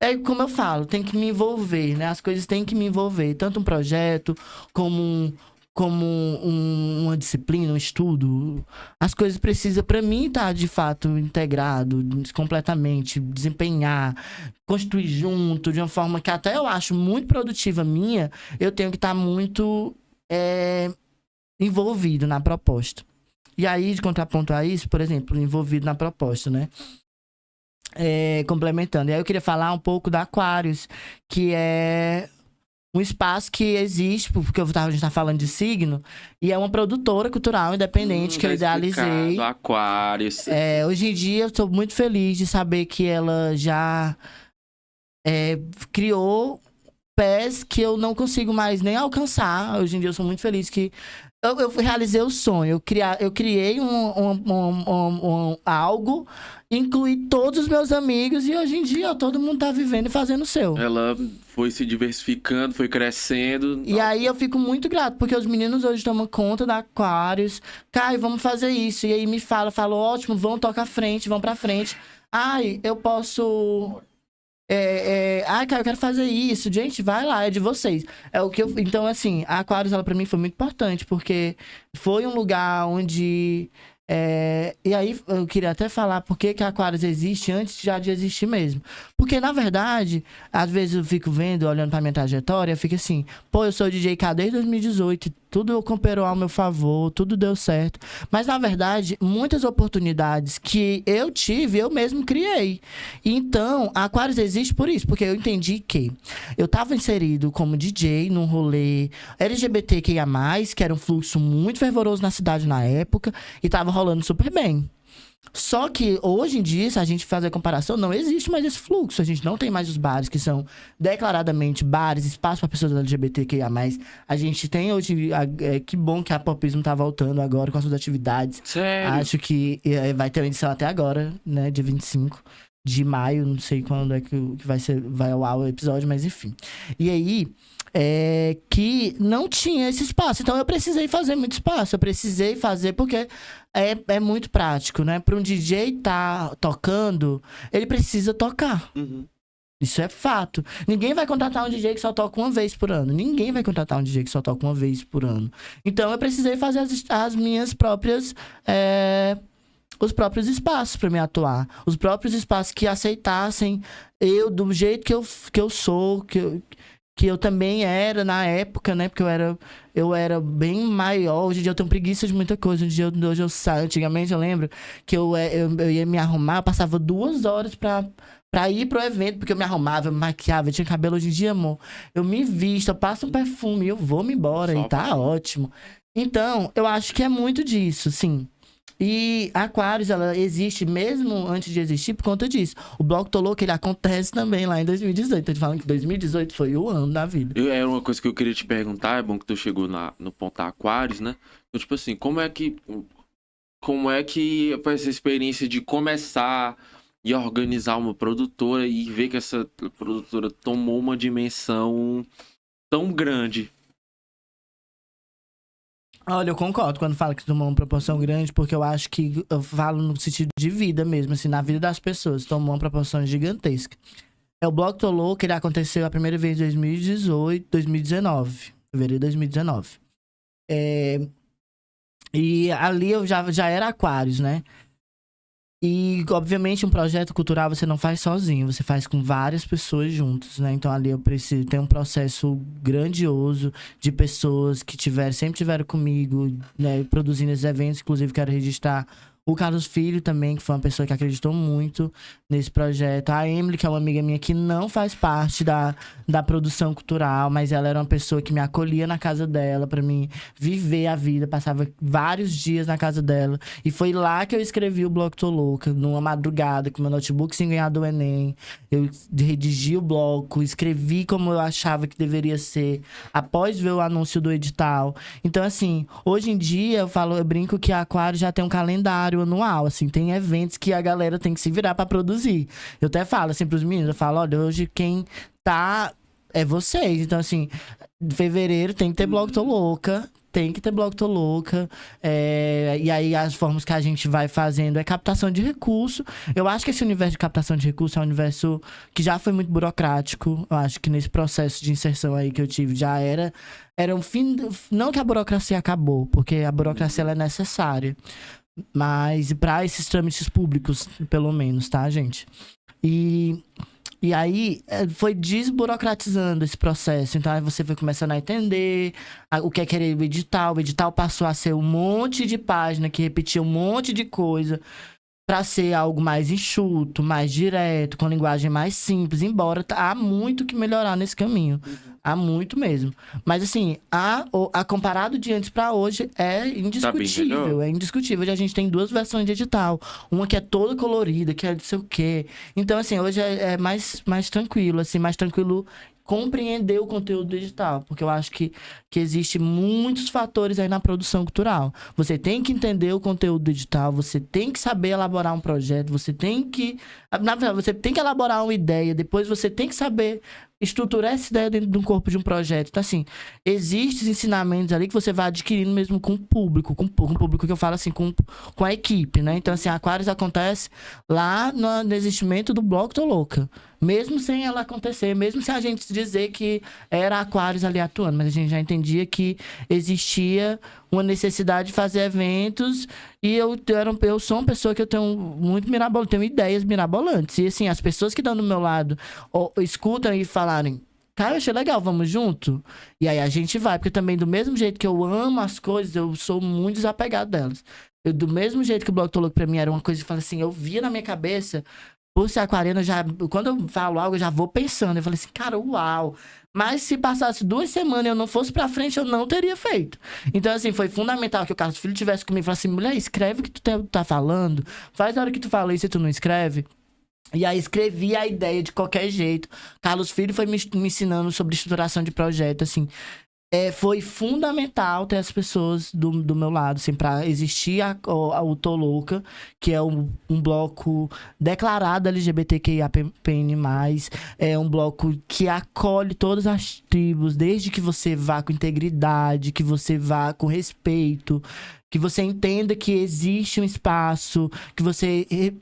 É como eu falo, tem que me envolver, né? As coisas têm que me envolver. Tanto um projeto como como uma disciplina, um estudo. As coisas precisam, pra mim, estar de fato integrado completamente, desempenhar, construir junto, de uma forma que até eu acho muito produtiva minha, eu tenho que estar muito envolvido na proposta. E aí, de contraponto a isso, por exemplo, envolvido na proposta, né? Complementando. E aí eu queria falar um pouco da Aquários, que é um espaço que existe, porque a gente tá falando de signo, e é uma produtora cultural independente que eu idealizei. Aquários. Hoje em dia eu tô muito feliz de saber que ela já criou pés que eu não consigo mais nem alcançar. Hoje em dia eu sou muito feliz que eu realizei o sonho. Eu criei algo, incluí todos os meus amigos e hoje em dia todo mundo tá vivendo e fazendo o seu. Ela foi se diversificando, foi crescendo. E aí eu fico muito grato, porque os meninos hoje tomam conta da Aquários. Caio, vamos fazer isso. E aí me falam, ótimo, vão tocar frente, vão pra frente. Ai, eu posso... Caio, eu quero fazer isso. Gente, vai lá, é de vocês. Então, assim, a Aquários, ela pra mim foi muito importante, porque foi um lugar onde... E aí, eu queria até falar por que a Aquários existe antes já de existir mesmo. Porque, na verdade, às vezes eu fico vendo, olhando pra minha trajetória, eu fico assim, pô, eu sou DJ K desde 2018, tudo cooperou ao meu favor, tudo deu certo. Mas, na verdade, muitas oportunidades que eu tive, eu mesmo criei. Então, a Aquários existe por isso, porque eu entendi que eu tava inserido como DJ num rolê LGBTQIA+, que era um fluxo muito fervoroso na cidade na época, e tava rolando super bem. Só que hoje em dia, se a gente fazer a comparação, não existe mais esse fluxo. A gente não tem mais os bares que são declaradamente bares, espaço para pessoas LGBTQIA+. A gente tem hoje... que bom que a Popismo tá voltando agora com as suas atividades. Sério? Acho que vai ter uma edição até agora, né? Dia 25 de maio. Não sei quando é que vai ao ar o episódio, mas enfim. E aí... que não tinha esse espaço. Então eu precisei fazer muito espaço. Eu precisei fazer porque é muito prático, né? Para um DJ tá tocando, ele precisa tocar. Uhum. Isso é fato. Ninguém vai contratar um DJ que só toca uma vez por ano. Ninguém vai contratar um DJ que só toca uma vez por ano. Então eu precisei fazer as minhas próprias... os próprios espaços para me atuar. Os próprios espaços que aceitassem eu do jeito que eu sou, que eu também era na época, né? Porque eu era bem maior. Hoje em dia eu tenho preguiça de muita coisa. Hoje eu saio. Antigamente eu lembro que eu ia me arrumar, eu passava 2 horas pra ir pro evento, porque eu me arrumava, eu me maquiava, eu tinha cabelo. Hoje em dia, amor, eu me visto, eu passo um perfume e eu vou-me embora. E tá ótimo. Então, eu acho que é muito disso, sim. E a Aquários, ela existe mesmo antes de existir por conta disso. O Bloco Tô Louco, ele acontece também lá em 2018. Tô te falando que 2018 foi o ano da vida. Era uma coisa que eu queria te perguntar, é bom que tu chegou no ponto da Aquários, né? Então, tipo assim, como é que foi essa experiência de começar e organizar uma produtora e ver que essa produtora tomou uma dimensão tão grande? Olha, eu concordo quando fala que tomou uma proporção grande, porque eu acho que eu falo no sentido de vida mesmo, assim, na vida das pessoas, tomou uma proporção gigantesca. O Bloco Tô Louco, ele aconteceu a primeira vez em 2019, fevereiro de 2019. E ali eu já era Aquários, né? E, obviamente, um projeto cultural você não faz sozinho, você faz com várias pessoas juntas, né? Então, ali eu preciso ter um processo grandioso de pessoas que sempre tiveram comigo, né? Produzindo esses eventos. Inclusive, quero registrar o Carlos Filho também, que foi uma pessoa que acreditou muito nesse projeto. A Emily, que é uma amiga minha que não faz parte da produção cultural, mas ela era uma pessoa que me acolhia na casa dela pra mim viver a vida. Passava vários dias na casa dela. E foi lá que eu escrevi o Bloco Tô Louca, numa madrugada, com meu notebook sem ganhar do Enem. Eu redigi o bloco, escrevi como eu achava que deveria ser, após ver o anúncio do edital. Então, assim, hoje em dia, eu brinco que a Aquário já tem um calendário anual, assim, tem eventos que a galera tem que se virar pra produzir. Eu até falo, assim, pros meninos, eu falo, olha, hoje quem tá é vocês. Então, assim, em fevereiro tem que ter Bloco Tô Louca, tem que ter Bloco Tô Louca. E aí as formas que a gente vai fazendo é captação de recurso. Eu acho que esse universo de captação de recurso é um universo que já foi muito burocrático. Eu acho que nesse processo de inserção aí que eu tive já era um fim... Não que a burocracia acabou, porque a burocracia ela é necessária. Mas para esses trâmites públicos, pelo menos, tá, gente? E aí, foi desburocratizando esse processo. Então, aí você foi começando a entender o que é querer o edital. O edital passou a ser um monte de página que repetia um monte de coisa para ser algo mais enxuto, mais direto, com linguagem mais simples. Embora há muito que melhorar nesse caminho. Há muito mesmo. Mas, assim, a comparado de antes para hoje é indiscutível. É indiscutível. Hoje a gente tem 2 versões de edital. Uma que é toda colorida, que é não sei o quê. Então, assim, hoje é mais tranquilo, assim, mais tranquilo compreender o conteúdo do edital, porque eu acho que existe muitos fatores aí na produção cultural. Você tem que entender o conteúdo do edital, você tem que saber elaborar um projeto, você tem que... Na verdade, você tem que elaborar uma ideia, depois você tem que saber estruturar essa ideia dentro de um corpo de um projeto. Então, assim, existem ensinamentos ali que você vai adquirindo mesmo com o público, com o público que eu falo assim, com a equipe, né? Então, assim, a Aquarius acontece lá no existimento do Bloco Tô Louca. Mesmo sem ela acontecer, mesmo sem a gente dizer que era a Aquarius ali atuando, mas a gente já entendia que existia uma necessidade de fazer eventos e eu sou uma pessoa que eu tenho muito mirabolante, tenho ideias mirabolantes. E assim, as pessoas que estão do meu lado escutam e falarem, cara, eu achei legal, vamos junto? E aí a gente vai, porque também do mesmo jeito que eu amo as coisas, eu sou muito desapegado delas. Do mesmo jeito que o Bloco Tô Louco pra mim era uma coisa que, assim, eu via na minha cabeça, por ser aquariana, quando eu falo algo, eu já vou pensando. Eu falei assim, cara, uau. Mas se passasse 2 semanas e eu não fosse pra frente, eu não teria feito. Então, assim, foi fundamental que o Carlos Filho tivesse comigo e falasse assim, mulher, escreve o que tu tá falando. Faz a hora que tu fala isso e tu não escreve. E aí escrevi a ideia de qualquer jeito. Carlos Filho foi me ensinando sobre estruturação de projeto, assim. Foi fundamental ter as pessoas do meu lado, assim, pra existir o Tô Louca, que é um bloco declarado LGBTQIAPN+, é um bloco que acolhe todas as tribos, desde que você vá com integridade, que você vá com respeito, que você entenda que existe um espaço,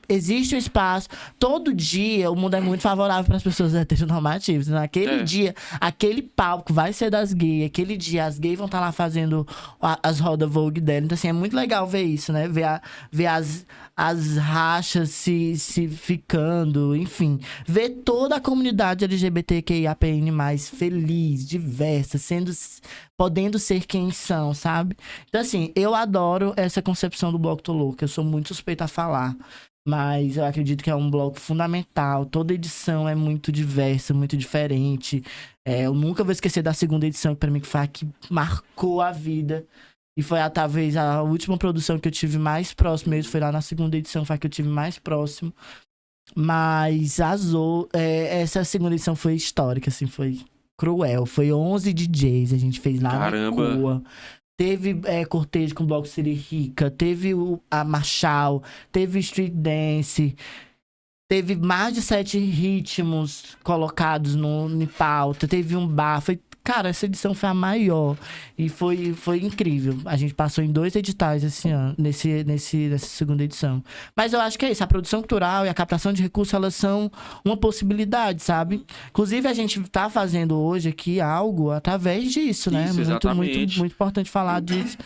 existe um espaço. Todo dia o mundo é muito favorável para as pessoas heteronormativas. Naquele dia, aquele palco vai ser das gays. Aquele dia as gays vão estar lá fazendo as rodas Vogue dela. Então, assim, é muito legal ver isso, né? Ver as rachas se ficando, enfim. Ver toda a comunidade LGBTQIAPN+, feliz, diversa, podendo ser quem são, sabe? Então, assim, eu adoro essa concepção do Bloco Tô Louco. Eu sou muito suspeita a falar. Mas eu acredito que é um bloco fundamental. Toda edição é muito diversa, muito diferente. Eu nunca vou esquecer da segunda edição, que pra mim foi a que marcou a vida. E foi talvez a última produção que eu tive mais próximo mesmo. Foi lá na segunda edição, foi a que eu tive mais próximo. Mas essa segunda edição foi histórica, assim, foi cruel. Foi 11 DJs, a gente fez lá na Coa. Teve cortejo com o Bloco Siri Rica, teve a Marshall, teve Street Dance, teve mais de 7 ritmos colocados em pauta, teve um bar, cara, essa edição foi a maior e foi incrível. A gente passou em 2 editais esse ano, nessa segunda edição. Mas eu acho que é isso, a produção cultural e a captação de recursos, elas são uma possibilidade, sabe? Inclusive, a gente tá fazendo hoje aqui algo através disso, né? Isso, muito importante falar disso,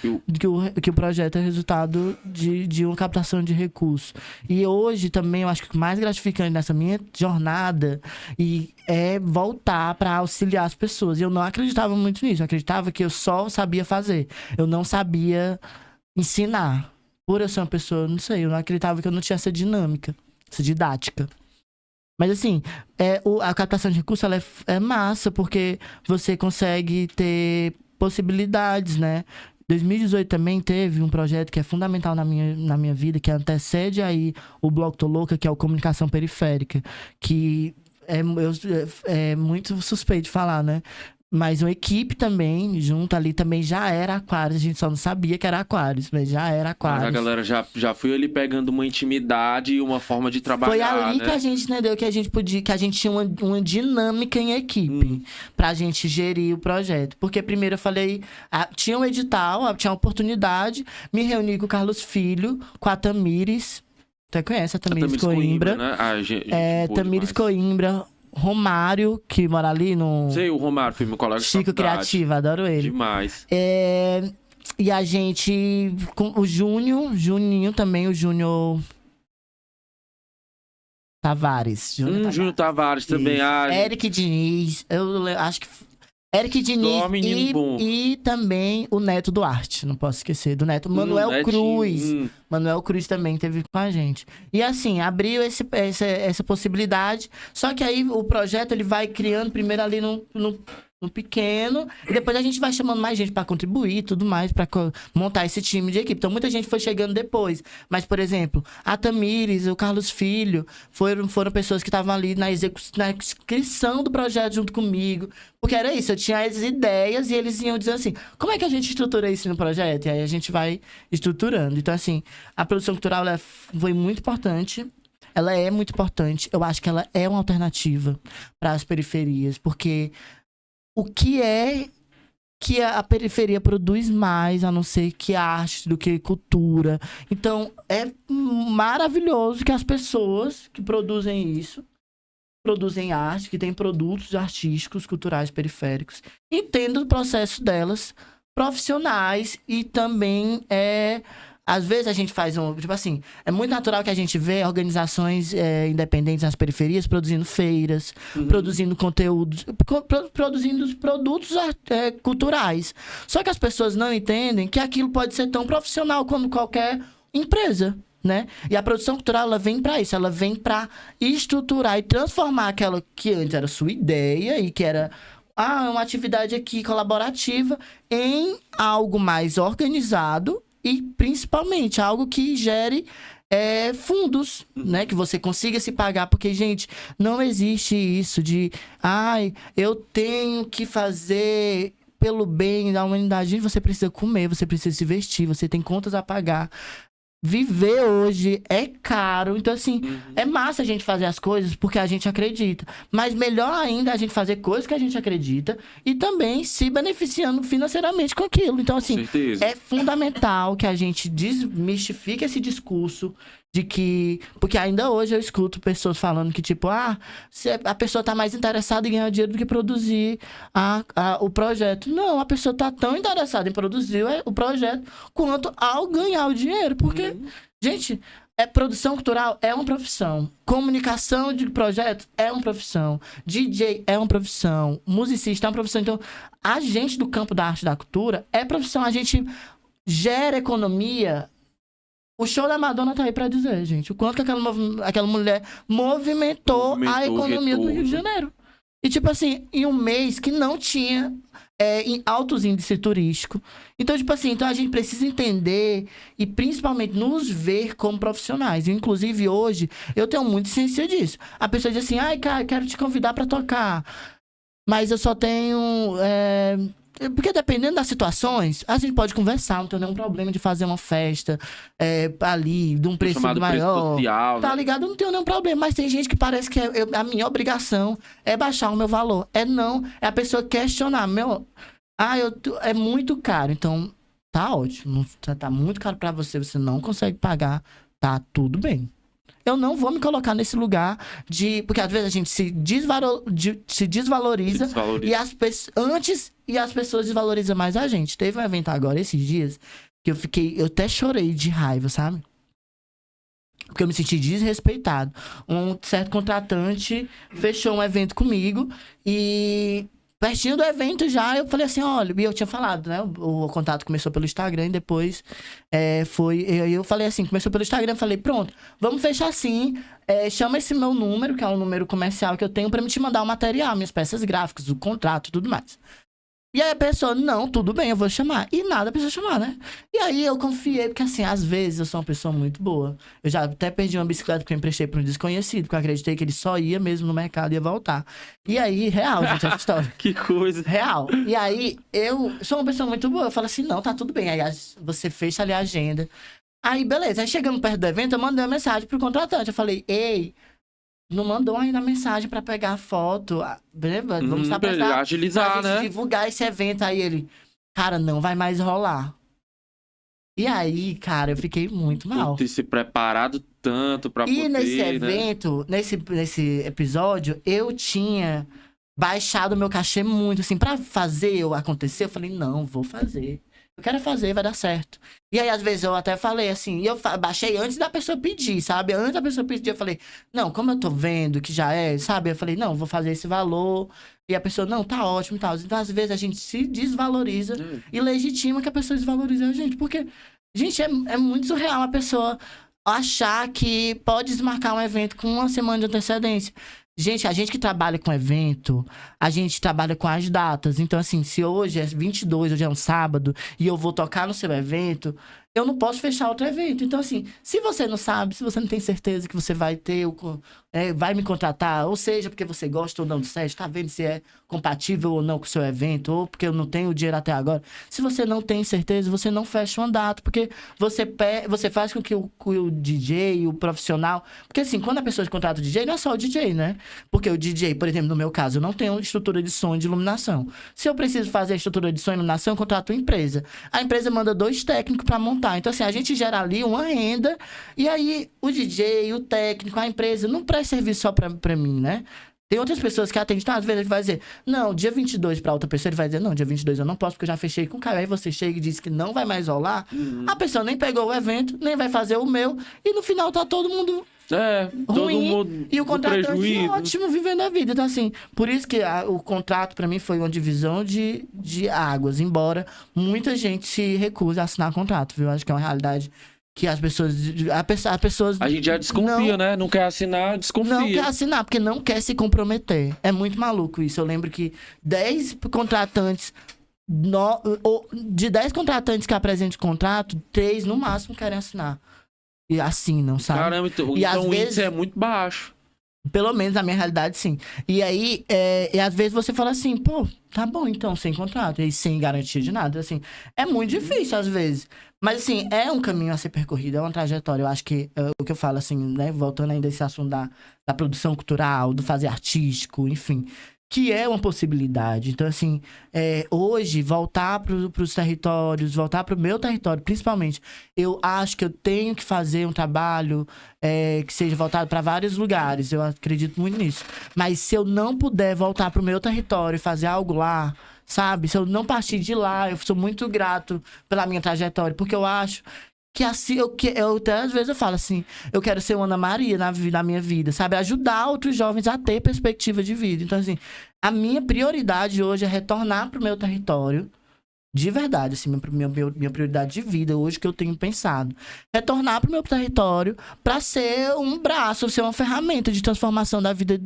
que o projeto é resultado de uma captação de recursos. E hoje também, eu acho que o mais gratificante nessa minha jornada é voltar para auxiliar as pessoas. E eu não acreditava muito nisso. Eu acreditava que eu só sabia fazer. Eu não sabia ensinar. Por eu ser uma pessoa, não sei, eu não acreditava que eu não tinha essa dinâmica, essa didática. Mas assim, a captação de recursos, ela é massa, porque você consegue ter possibilidades, né? 2018 também teve um projeto que é fundamental na minha vida, que antecede aí o Bloco Tô Louca, que é o Comunicação Periférica, que é muito suspeito de falar, né? mais uma equipe também, junto ali também já era Aquários. A gente só não sabia que era Aquários, mas já era Mas Aquários. a galera já foi ali pegando uma intimidade e uma forma de trabalhar, Foi ali né? que a gente entendeu que a gente podia, que a gente tinha uma dinâmica em equipe pra gente gerir o projeto. Porque primeiro eu falei, tinha um edital, tinha uma oportunidade, me reuni com o Carlos Filho, com a Tamires. Você conhece a Tamires Coimbra? Né? Gente boa Tamires demais. Coimbra, Romário, que mora ali no Sei, o Romário foi meu colega de Chico faculdade. Criativo, adoro ele. Demais. E a gente, com o Juninho também, o Júnior Tavares. Júnior Tavares também. Isso. Eric Diniz, acho que Eric Diniz Só menino bom. e também o Neto Duarte, não posso esquecer do Neto. Manuel Cruz. Manuel Cruz também esteve com a gente. E assim, abriu essa possibilidade. Só que aí o projeto ele vai criando primeiro ali no pequeno, e depois a gente vai chamando mais gente pra contribuir e tudo mais, pra montar esse time de equipe. Então muita gente foi chegando depois. Mas, por exemplo, a Tamires, o Carlos Filho, foram pessoas que estavam ali na inscrição do projeto junto comigo. Porque era isso, eu tinha as ideias e eles iam dizendo assim, como é que a gente estrutura isso no projeto? E aí a gente vai estruturando. Então, assim, a produção cultural ela foi muito importante. Ela é muito importante. Eu acho que ela é uma alternativa para as periferias, porque o que é que a periferia produz mais, a não ser que arte, do que cultura. Então, é maravilhoso que as pessoas que produzem isso, produzem arte, que têm produtos artísticos, culturais, periféricos, entendam o processo delas, profissionais, e também às vezes a gente faz tipo assim, é muito natural que a gente vê organizações independentes nas periferias produzindo feiras, produzindo conteúdos, produzindo os produtos culturais. Só que as pessoas não entendem que aquilo pode ser tão profissional como qualquer empresa, né? E a produção cultural, ela vem para isso, ela vem para estruturar e transformar aquela que antes era sua ideia e que era uma atividade aqui colaborativa em algo mais organizado. E, principalmente, algo que gere fundos, né? Que você consiga se pagar. Porque, gente, não existe isso de... eu tenho que fazer pelo bem da humanidade. Gente, você precisa comer, você precisa se vestir, você tem contas a pagar. Viver hoje é caro. Então, assim, é massa a gente fazer as coisas porque a gente acredita. Mas melhor ainda a gente fazer coisas que a gente acredita e também se beneficiando financeiramente com aquilo. Então, assim, é fundamental que a gente desmistifique esse discurso de que... Porque ainda hoje eu escuto pessoas falando que, tipo, a pessoa tá mais interessada em ganhar dinheiro do que produzir o projeto. Não, a pessoa tá tão interessada em produzir o projeto quanto ao ganhar o dinheiro. Porque, gente, produção cultural é uma profissão. Comunicação de projetos é uma profissão. DJ é uma profissão. Musicista é uma profissão. Então, a gente do campo da arte e da cultura é profissão. A gente gera economia. O show da Madonna tá aí pra dizer, gente, o quanto que aquela mulher movimentou a economia do Rio de Janeiro. E, tipo assim, em um mês que não tinha em altos índices turísticos. Então, tipo assim, a gente precisa entender e principalmente nos ver como profissionais. E, inclusive, hoje, eu tenho muita ciência disso. A pessoa diz assim, cara, quero te convidar pra tocar, mas eu só tenho... Porque dependendo das situações, a gente pode conversar, não tem nenhum problema de fazer uma festa ali, de um preço maior. Social, tá ligado? Eu não tenho nenhum problema. Mas tem gente que parece que a minha obrigação é baixar o meu valor. Não, é a pessoa questionar. É muito caro, então tá ótimo. Tá muito caro pra você, você não consegue pagar, tá tudo bem. Eu não vou me colocar nesse lugar de... Porque às vezes a gente se desvaloriza. E as pessoas desvalorizam mais a gente. Teve um evento agora, esses dias, que eu até chorei de raiva, sabe? Porque eu me senti desrespeitado. Um certo contratante fechou um evento comigo e... Pertinho do evento já, eu falei assim, olha, e eu tinha falado, né? O contato começou pelo Instagram e depois eu falei assim, começou pelo Instagram, falei, pronto, vamos fechar assim, chama esse meu número, que é o número comercial que eu tenho, pra me te mandar o material, minhas peças gráficas, o contrato e tudo mais. E aí a pessoa, não, tudo bem, eu vou chamar. E nada a pessoa chamar, né? E aí eu confiei, porque assim, às vezes eu sou uma pessoa muito boa. Eu já até perdi uma bicicleta que eu emprestei pra um desconhecido, porque eu acreditei que ele só ia mesmo no mercado e ia voltar. E aí, real, gente, essa história. Que coisa. Real. E aí, eu sou uma pessoa muito boa. Eu falo assim, não, tá tudo bem. Aí você fecha ali a agenda. Aí, beleza. Aí, chegando perto do evento, eu mandei uma mensagem pro contratante. Eu falei, ei, não mandou ainda a mensagem pra pegar a foto. Vamos estar Pra agilizar, pra gente né? divulgar esse evento. Aí ele, cara, não vai mais rolar. E aí, cara, eu fiquei muito mal. Por ter se preparado tanto pra E poder, nesse né? evento, nesse episódio, eu tinha baixado o meu cachê muito, assim, pra fazer acontecer. Eu falei, não, vou fazer. Eu quero fazer, vai dar certo. E aí, às vezes, eu até falei assim, e eu baixei antes da pessoa pedir, sabe? Antes da pessoa pedir, eu falei, não, como eu tô vendo que já é, sabe? Eu falei, não, vou fazer esse valor. E a pessoa, não, tá ótimo e tal. Então, às vezes, a gente se desvaloriza e legitima que a pessoa desvalorize a gente. Porque, gente, é muito surreal a pessoa achar que pode desmarcar um evento com uma semana de antecedência. Gente, a gente que trabalha com evento, a gente trabalha com as datas. Então, assim, se hoje é 22, hoje é um sábado, e eu vou tocar no seu evento, eu não posso fechar outro evento. Então, assim, se você não sabe, se você não tem certeza que você vai ter, vai me contratar, ou seja, porque você gosta ou não do SESC, tá vendo se é compatível ou não com o seu evento, ou porque eu não tenho dinheiro até agora. Se você não tem certeza, você não fecha uma data, porque você faz com que o DJ, o profissional... Porque, assim, quando a pessoa contrata o DJ, não é só o DJ, né? Porque o DJ, por exemplo, no meu caso, eu não tenho estrutura de som e de iluminação. Se eu preciso fazer a estrutura de som e iluminação, eu contrato uma empresa. A empresa manda 2 técnicos para montar. Então, assim, a gente gera ali uma renda. E aí, o DJ, o técnico, a empresa, não presta serviço só para mim, né? Tem outras pessoas que atendem, tá? Às vezes ele vai dizer, não, dia 22 para outra pessoa, ele vai dizer, não, dia 22 eu não posso porque eu já fechei com o cara. Aí você chega e diz que não vai mais rolar. A pessoa nem pegou o evento, nem vai fazer o meu. E no final tá todo mundo... todo ruim, mundo e o no contratante prejuízo. ótimo vivendo a vida. Então, assim, por isso que o contrato, pra mim, foi uma divisão de águas. Embora muita gente se recuse a assinar contrato, viu? Acho que é uma realidade que as pessoas... As pessoas A gente já desconfia, né? Não quer assinar, desconfia. não quer assinar, porque não quer se comprometer. É muito maluco isso. Eu lembro que 10 contratantes... De 10 contratantes que apresentam contrato, 3 no máximo querem assinar. E assinam, sabe? Caramba, então E às o vezes- índice é muito baixo. Pelo menos na minha realidade, sim. E aí, e às vezes você fala assim, pô, tá bom então, sem contrato, e sem garantia de nada, assim. É muito difícil, às vezes. Mas, assim, é um caminho a ser percorrido, é uma trajetória. Eu acho que o que eu falo, assim, né, voltando ainda a esse assunto da produção cultural, do fazer artístico, enfim, que é uma possibilidade. Então, assim, hoje, voltar para os territórios, voltar para o meu território, principalmente, eu acho que eu tenho que fazer um trabalho que seja voltado para vários lugares. Eu acredito muito nisso. Mas se eu não puder voltar para o meu território e fazer algo lá, sabe? Se eu não partir de lá, eu sou muito grato pela minha trajetória, porque eu acho que assim, eu até às vezes eu falo assim, eu quero ser uma Ana Maria na minha vida, sabe? Ajudar outros jovens a ter perspectiva de vida. Então, assim, a minha prioridade hoje é retornar pro meu território, de verdade, assim, minha prioridade de vida hoje que eu tenho pensado. Retornar pro meu território para ser um braço, ser uma ferramenta de transformação da vida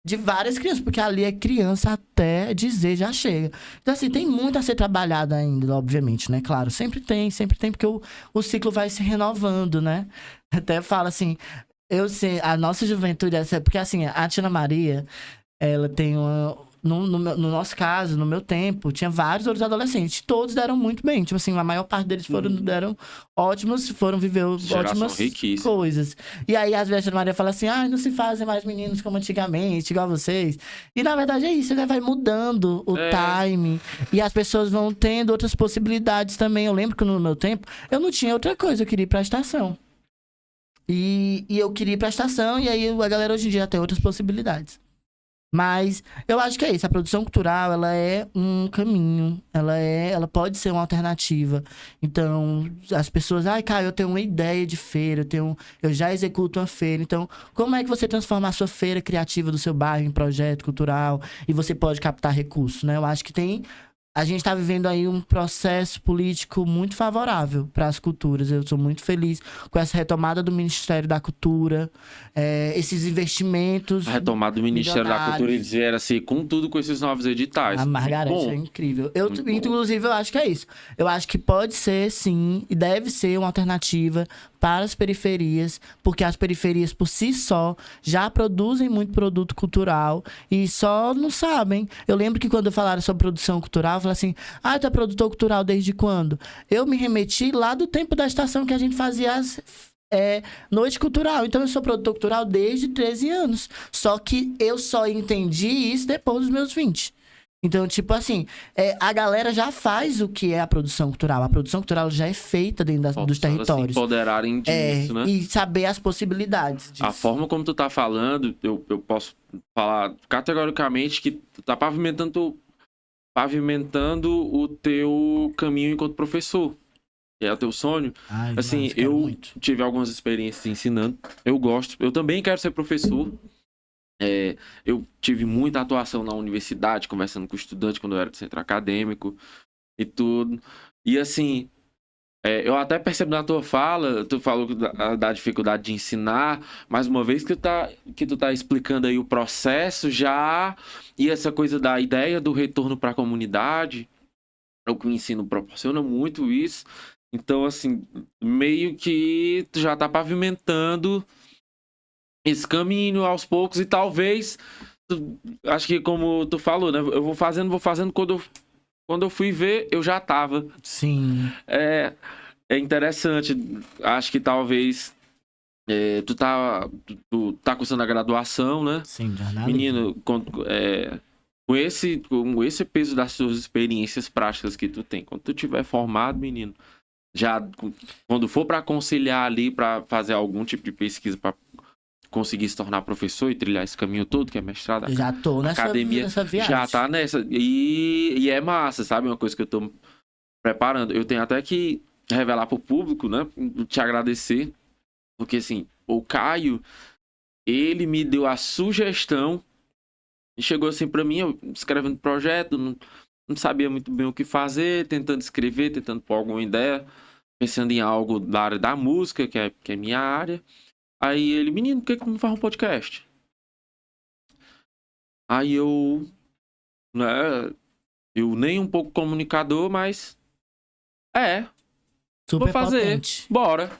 de várias crianças, porque ali é criança até dizer já chega. Então, assim, tem muito a ser trabalhado ainda, obviamente, né? Claro, sempre tem, porque o ciclo vai se renovando, né? Até falo assim, eu sei, a nossa juventude, porque assim, a Tia Maria, ela tem uma... No nosso caso, no meu tempo, tinha vários outros adolescentes. Todos deram muito bem. Tipo assim, a maior parte deles deram ótimos, foram viver ótimas riquíssima. coisas. E aí, às vezes, a Maria fala assim, não se fazem mais meninos como antigamente, igual vocês. E, na verdade, é isso, né? Vai mudando o time. E as pessoas vão tendo outras possibilidades também. Eu lembro que no meu tempo, eu não tinha outra coisa. Eu queria ir pra estação. E eu queria ir pra estação, e aí a galera hoje em dia tem outras possibilidades. Mas eu acho que é isso. A produção cultural, ela é um caminho. Ela pode ser uma alternativa. Então, as pessoas... Caio, eu tenho uma ideia de feira. Eu já executo uma feira. Então, como é que você transforma a sua feira criativa do seu bairro em projeto cultural? E você pode captar recursos, né? Eu acho que tem a gente está vivendo aí um processo político muito favorável para as culturas. Eu sou muito feliz com essa retomada do Ministério da Cultura, esses investimentos. A retomada do Ministério da Cultura, eles vieram assim, com tudo com esses novos editais. A Margareth é incrível. Inclusive, eu acho que é isso. Eu acho que pode ser, sim, e deve ser uma alternativa para as periferias, porque as periferias, por si só, já produzem muito produto cultural e só não sabem. Eu lembro que quando falaram sobre produção cultural, eu falei assim, tu é produtor cultural desde quando? Eu me remeti lá do tempo da estação que a gente fazia as noite cultural. Então, eu sou produtor cultural desde 13 anos. Só que eu só entendi isso depois dos meus 20. Então, tipo assim, a galera já faz o que é a produção cultural. A produção cultural já é feita dentro dos territórios. Se empoderarem disso, né? E saber as possibilidades disso. A forma como tu tá falando, eu posso falar categoricamente que tu tá pavimentando o teu caminho enquanto professor. Que é o teu sonho. Assim, eu tive algumas experiências ensinando. Eu gosto. Eu também quero ser professor. Eu tive muita atuação na universidade, conversando com estudante quando eu era do centro acadêmico e tudo. E assim, eu até percebo na tua fala, tu falou da dificuldade de ensinar, mais uma vez que tu tá explicando aí o processo já, e essa coisa da ideia do retorno para a comunidade, o que o ensino proporciona muito isso. Então, assim, meio que tu já tá pavimentando esse caminho aos poucos e talvez, acho que como tu falou, né? Eu vou fazendo, quando eu fui ver, eu já tava. Sim. É interessante, acho que talvez tu tá cursando a graduação, né? Sim, jornalismo. Menino, com esse peso das suas experiências práticas que tu tem, quando tu tiver formado, menino, já quando for para conciliar ali, para fazer algum tipo de pesquisa para conseguir se tornar professor e trilhar esse caminho todo, que é mestrado, já tô academia, nessa viagem. já tá nessa. E é massa, sabe? Uma coisa que eu tô preparando. Eu tenho até que revelar pro público, né? Te agradecer. Porque, assim, o Caio, ele me deu a sugestão e chegou assim pra mim, eu escrevendo projeto, não sabia muito bem o que fazer, tentando escrever, tentando pôr alguma ideia, pensando em algo da área da música, que é minha área. Aí ele, menino, por que tu não faz um podcast? Aí eu, né, eu nem um pouco comunicador, mas super vou fazer, potente. bora.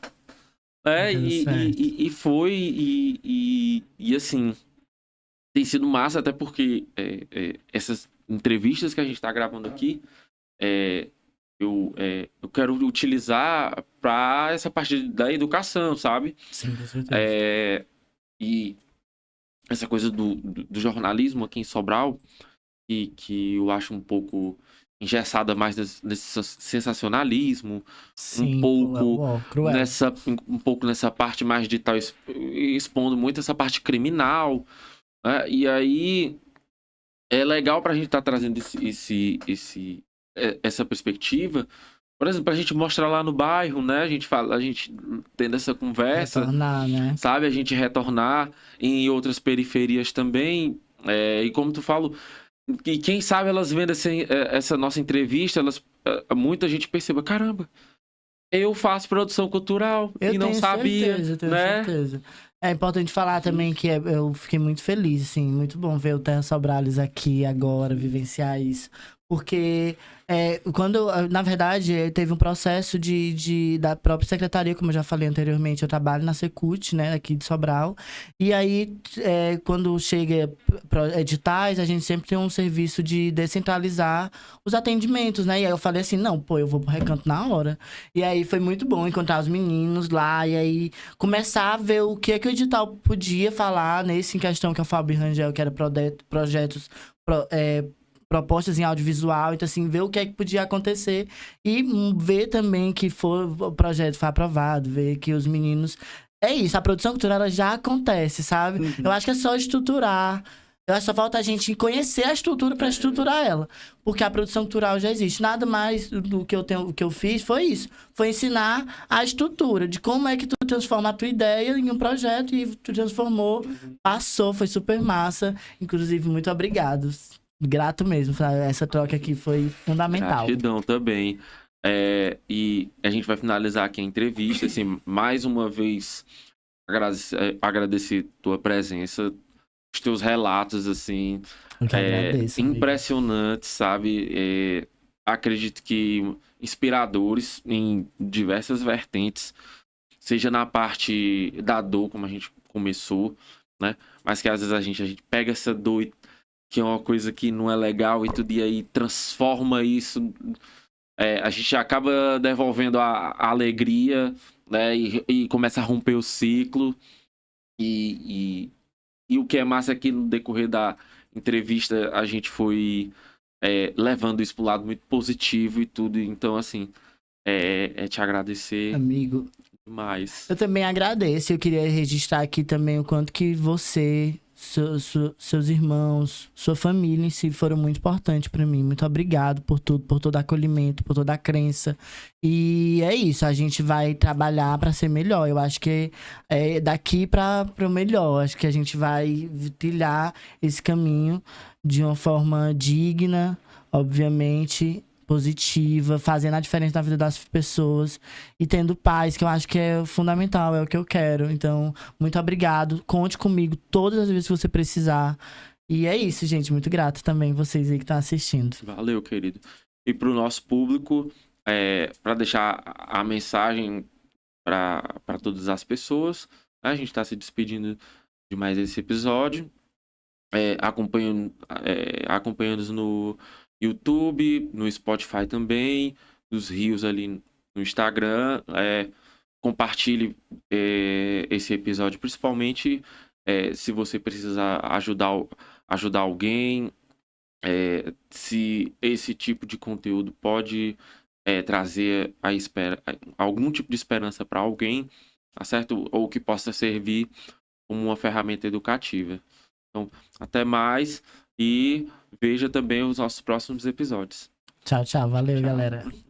E foi, e assim, tem sido massa, até porque essas entrevistas que a gente tá gravando aqui, eu quero utilizar para essa parte da educação, sabe? Sim, com certeza. E essa coisa do jornalismo aqui em Sobral, que eu acho um pouco engessada mais nesse sensacionalismo, Sim, cruel. Um pouco nessa parte mais de estar expondo muito essa parte criminal, né? E aí é legal pra gente estar trazendo essa perspectiva, por exemplo, pra gente mostrar lá no bairro, né? A gente tendo essa conversa, retornar, né? Sabe? A gente retornar em outras periferias também. E como tu falou, e quem sabe elas vendo essa nossa entrevista, muita gente perceba, caramba, eu faço produção cultural e não sabia, eu tenho né? certeza. É importante falar também que eu fiquei muito feliz, assim, muito bom ver o Terra Sobrales aqui agora, vivenciar isso. Porque na verdade, teve um processo da própria secretaria, como eu já falei anteriormente, eu trabalho na Secult, né, aqui de Sobral. E aí, quando chega editais, a gente sempre tem um serviço de descentralizar os atendimentos, né? E aí eu falei assim, não, eu vou pro Recanto na hora. E aí foi muito bom encontrar os meninos lá, e aí começar a ver o que o edital podia falar nesse em questão que é o Fábio Rangel, que era projetos... propostas em audiovisual, então assim, ver o que é que podia acontecer e ver também que o projeto foi aprovado, ver que os meninos... É isso, a produção cultural ela já acontece, sabe? Uhum. Eu acho que é só estruturar. Eu acho que só falta a gente conhecer a estrutura para estruturar ela. Porque a produção cultural já existe. Nada mais do que eu fiz foi isso. Foi ensinar a estrutura, de como é que tu transforma a tua ideia em um projeto e tu transformou, passou, foi super massa. Inclusive, muito obrigado. grato mesmo. Essa troca aqui foi fundamental. Gratidão também. E a gente vai finalizar aqui a entrevista. Assim, mais uma vez, agradecer tua presença, os teus relatos, assim, Eu que agradeço, amigo. impressionantes, sabe? Acredito que inspiradores em diversas vertentes, seja na parte da dor, como a gente começou, né? Mas que às vezes a gente pega essa dor, que é uma coisa que não é legal e tudo, e aí transforma isso. A gente acaba devolvendo a alegria, né? E começa a romper o ciclo. E o que é massa é que no decorrer da entrevista a gente foi levando isso pro lado muito positivo e tudo. Então, assim, te agradecer Amigo, demais. eu também agradeço. Eu queria registrar aqui também o quanto que você, seus irmãos, sua família em si foram muito importantes pra mim. Muito obrigado por tudo, por todo acolhimento, por toda a crença. E é isso, a gente vai trabalhar pra ser melhor. Eu acho que é daqui para o melhor. Acho que a gente vai trilhar esse caminho de uma forma digna, obviamente, positiva, fazendo a diferença na vida das pessoas e tendo paz, que eu acho que é fundamental, é o que eu quero. Então, muito obrigado. Conte comigo todas as vezes que você precisar. E é isso, gente. Muito grato também vocês aí que estão assistindo. Valeu, querido. E pro nosso público, para deixar a mensagem para todas as pessoas, né? A gente está se despedindo de mais esse episódio. Acompanhando no YouTube, no Spotify também, nos rios ali no Instagram. Compartilhe esse episódio, principalmente se você precisar ajudar alguém, se esse tipo de conteúdo pode trazer algum tipo de esperança para alguém, tá certo? Ou que possa servir como uma ferramenta educativa. Então, até mais e veja também os nossos próximos episódios. Tchau, tchau. Valeu, Tchau. galera.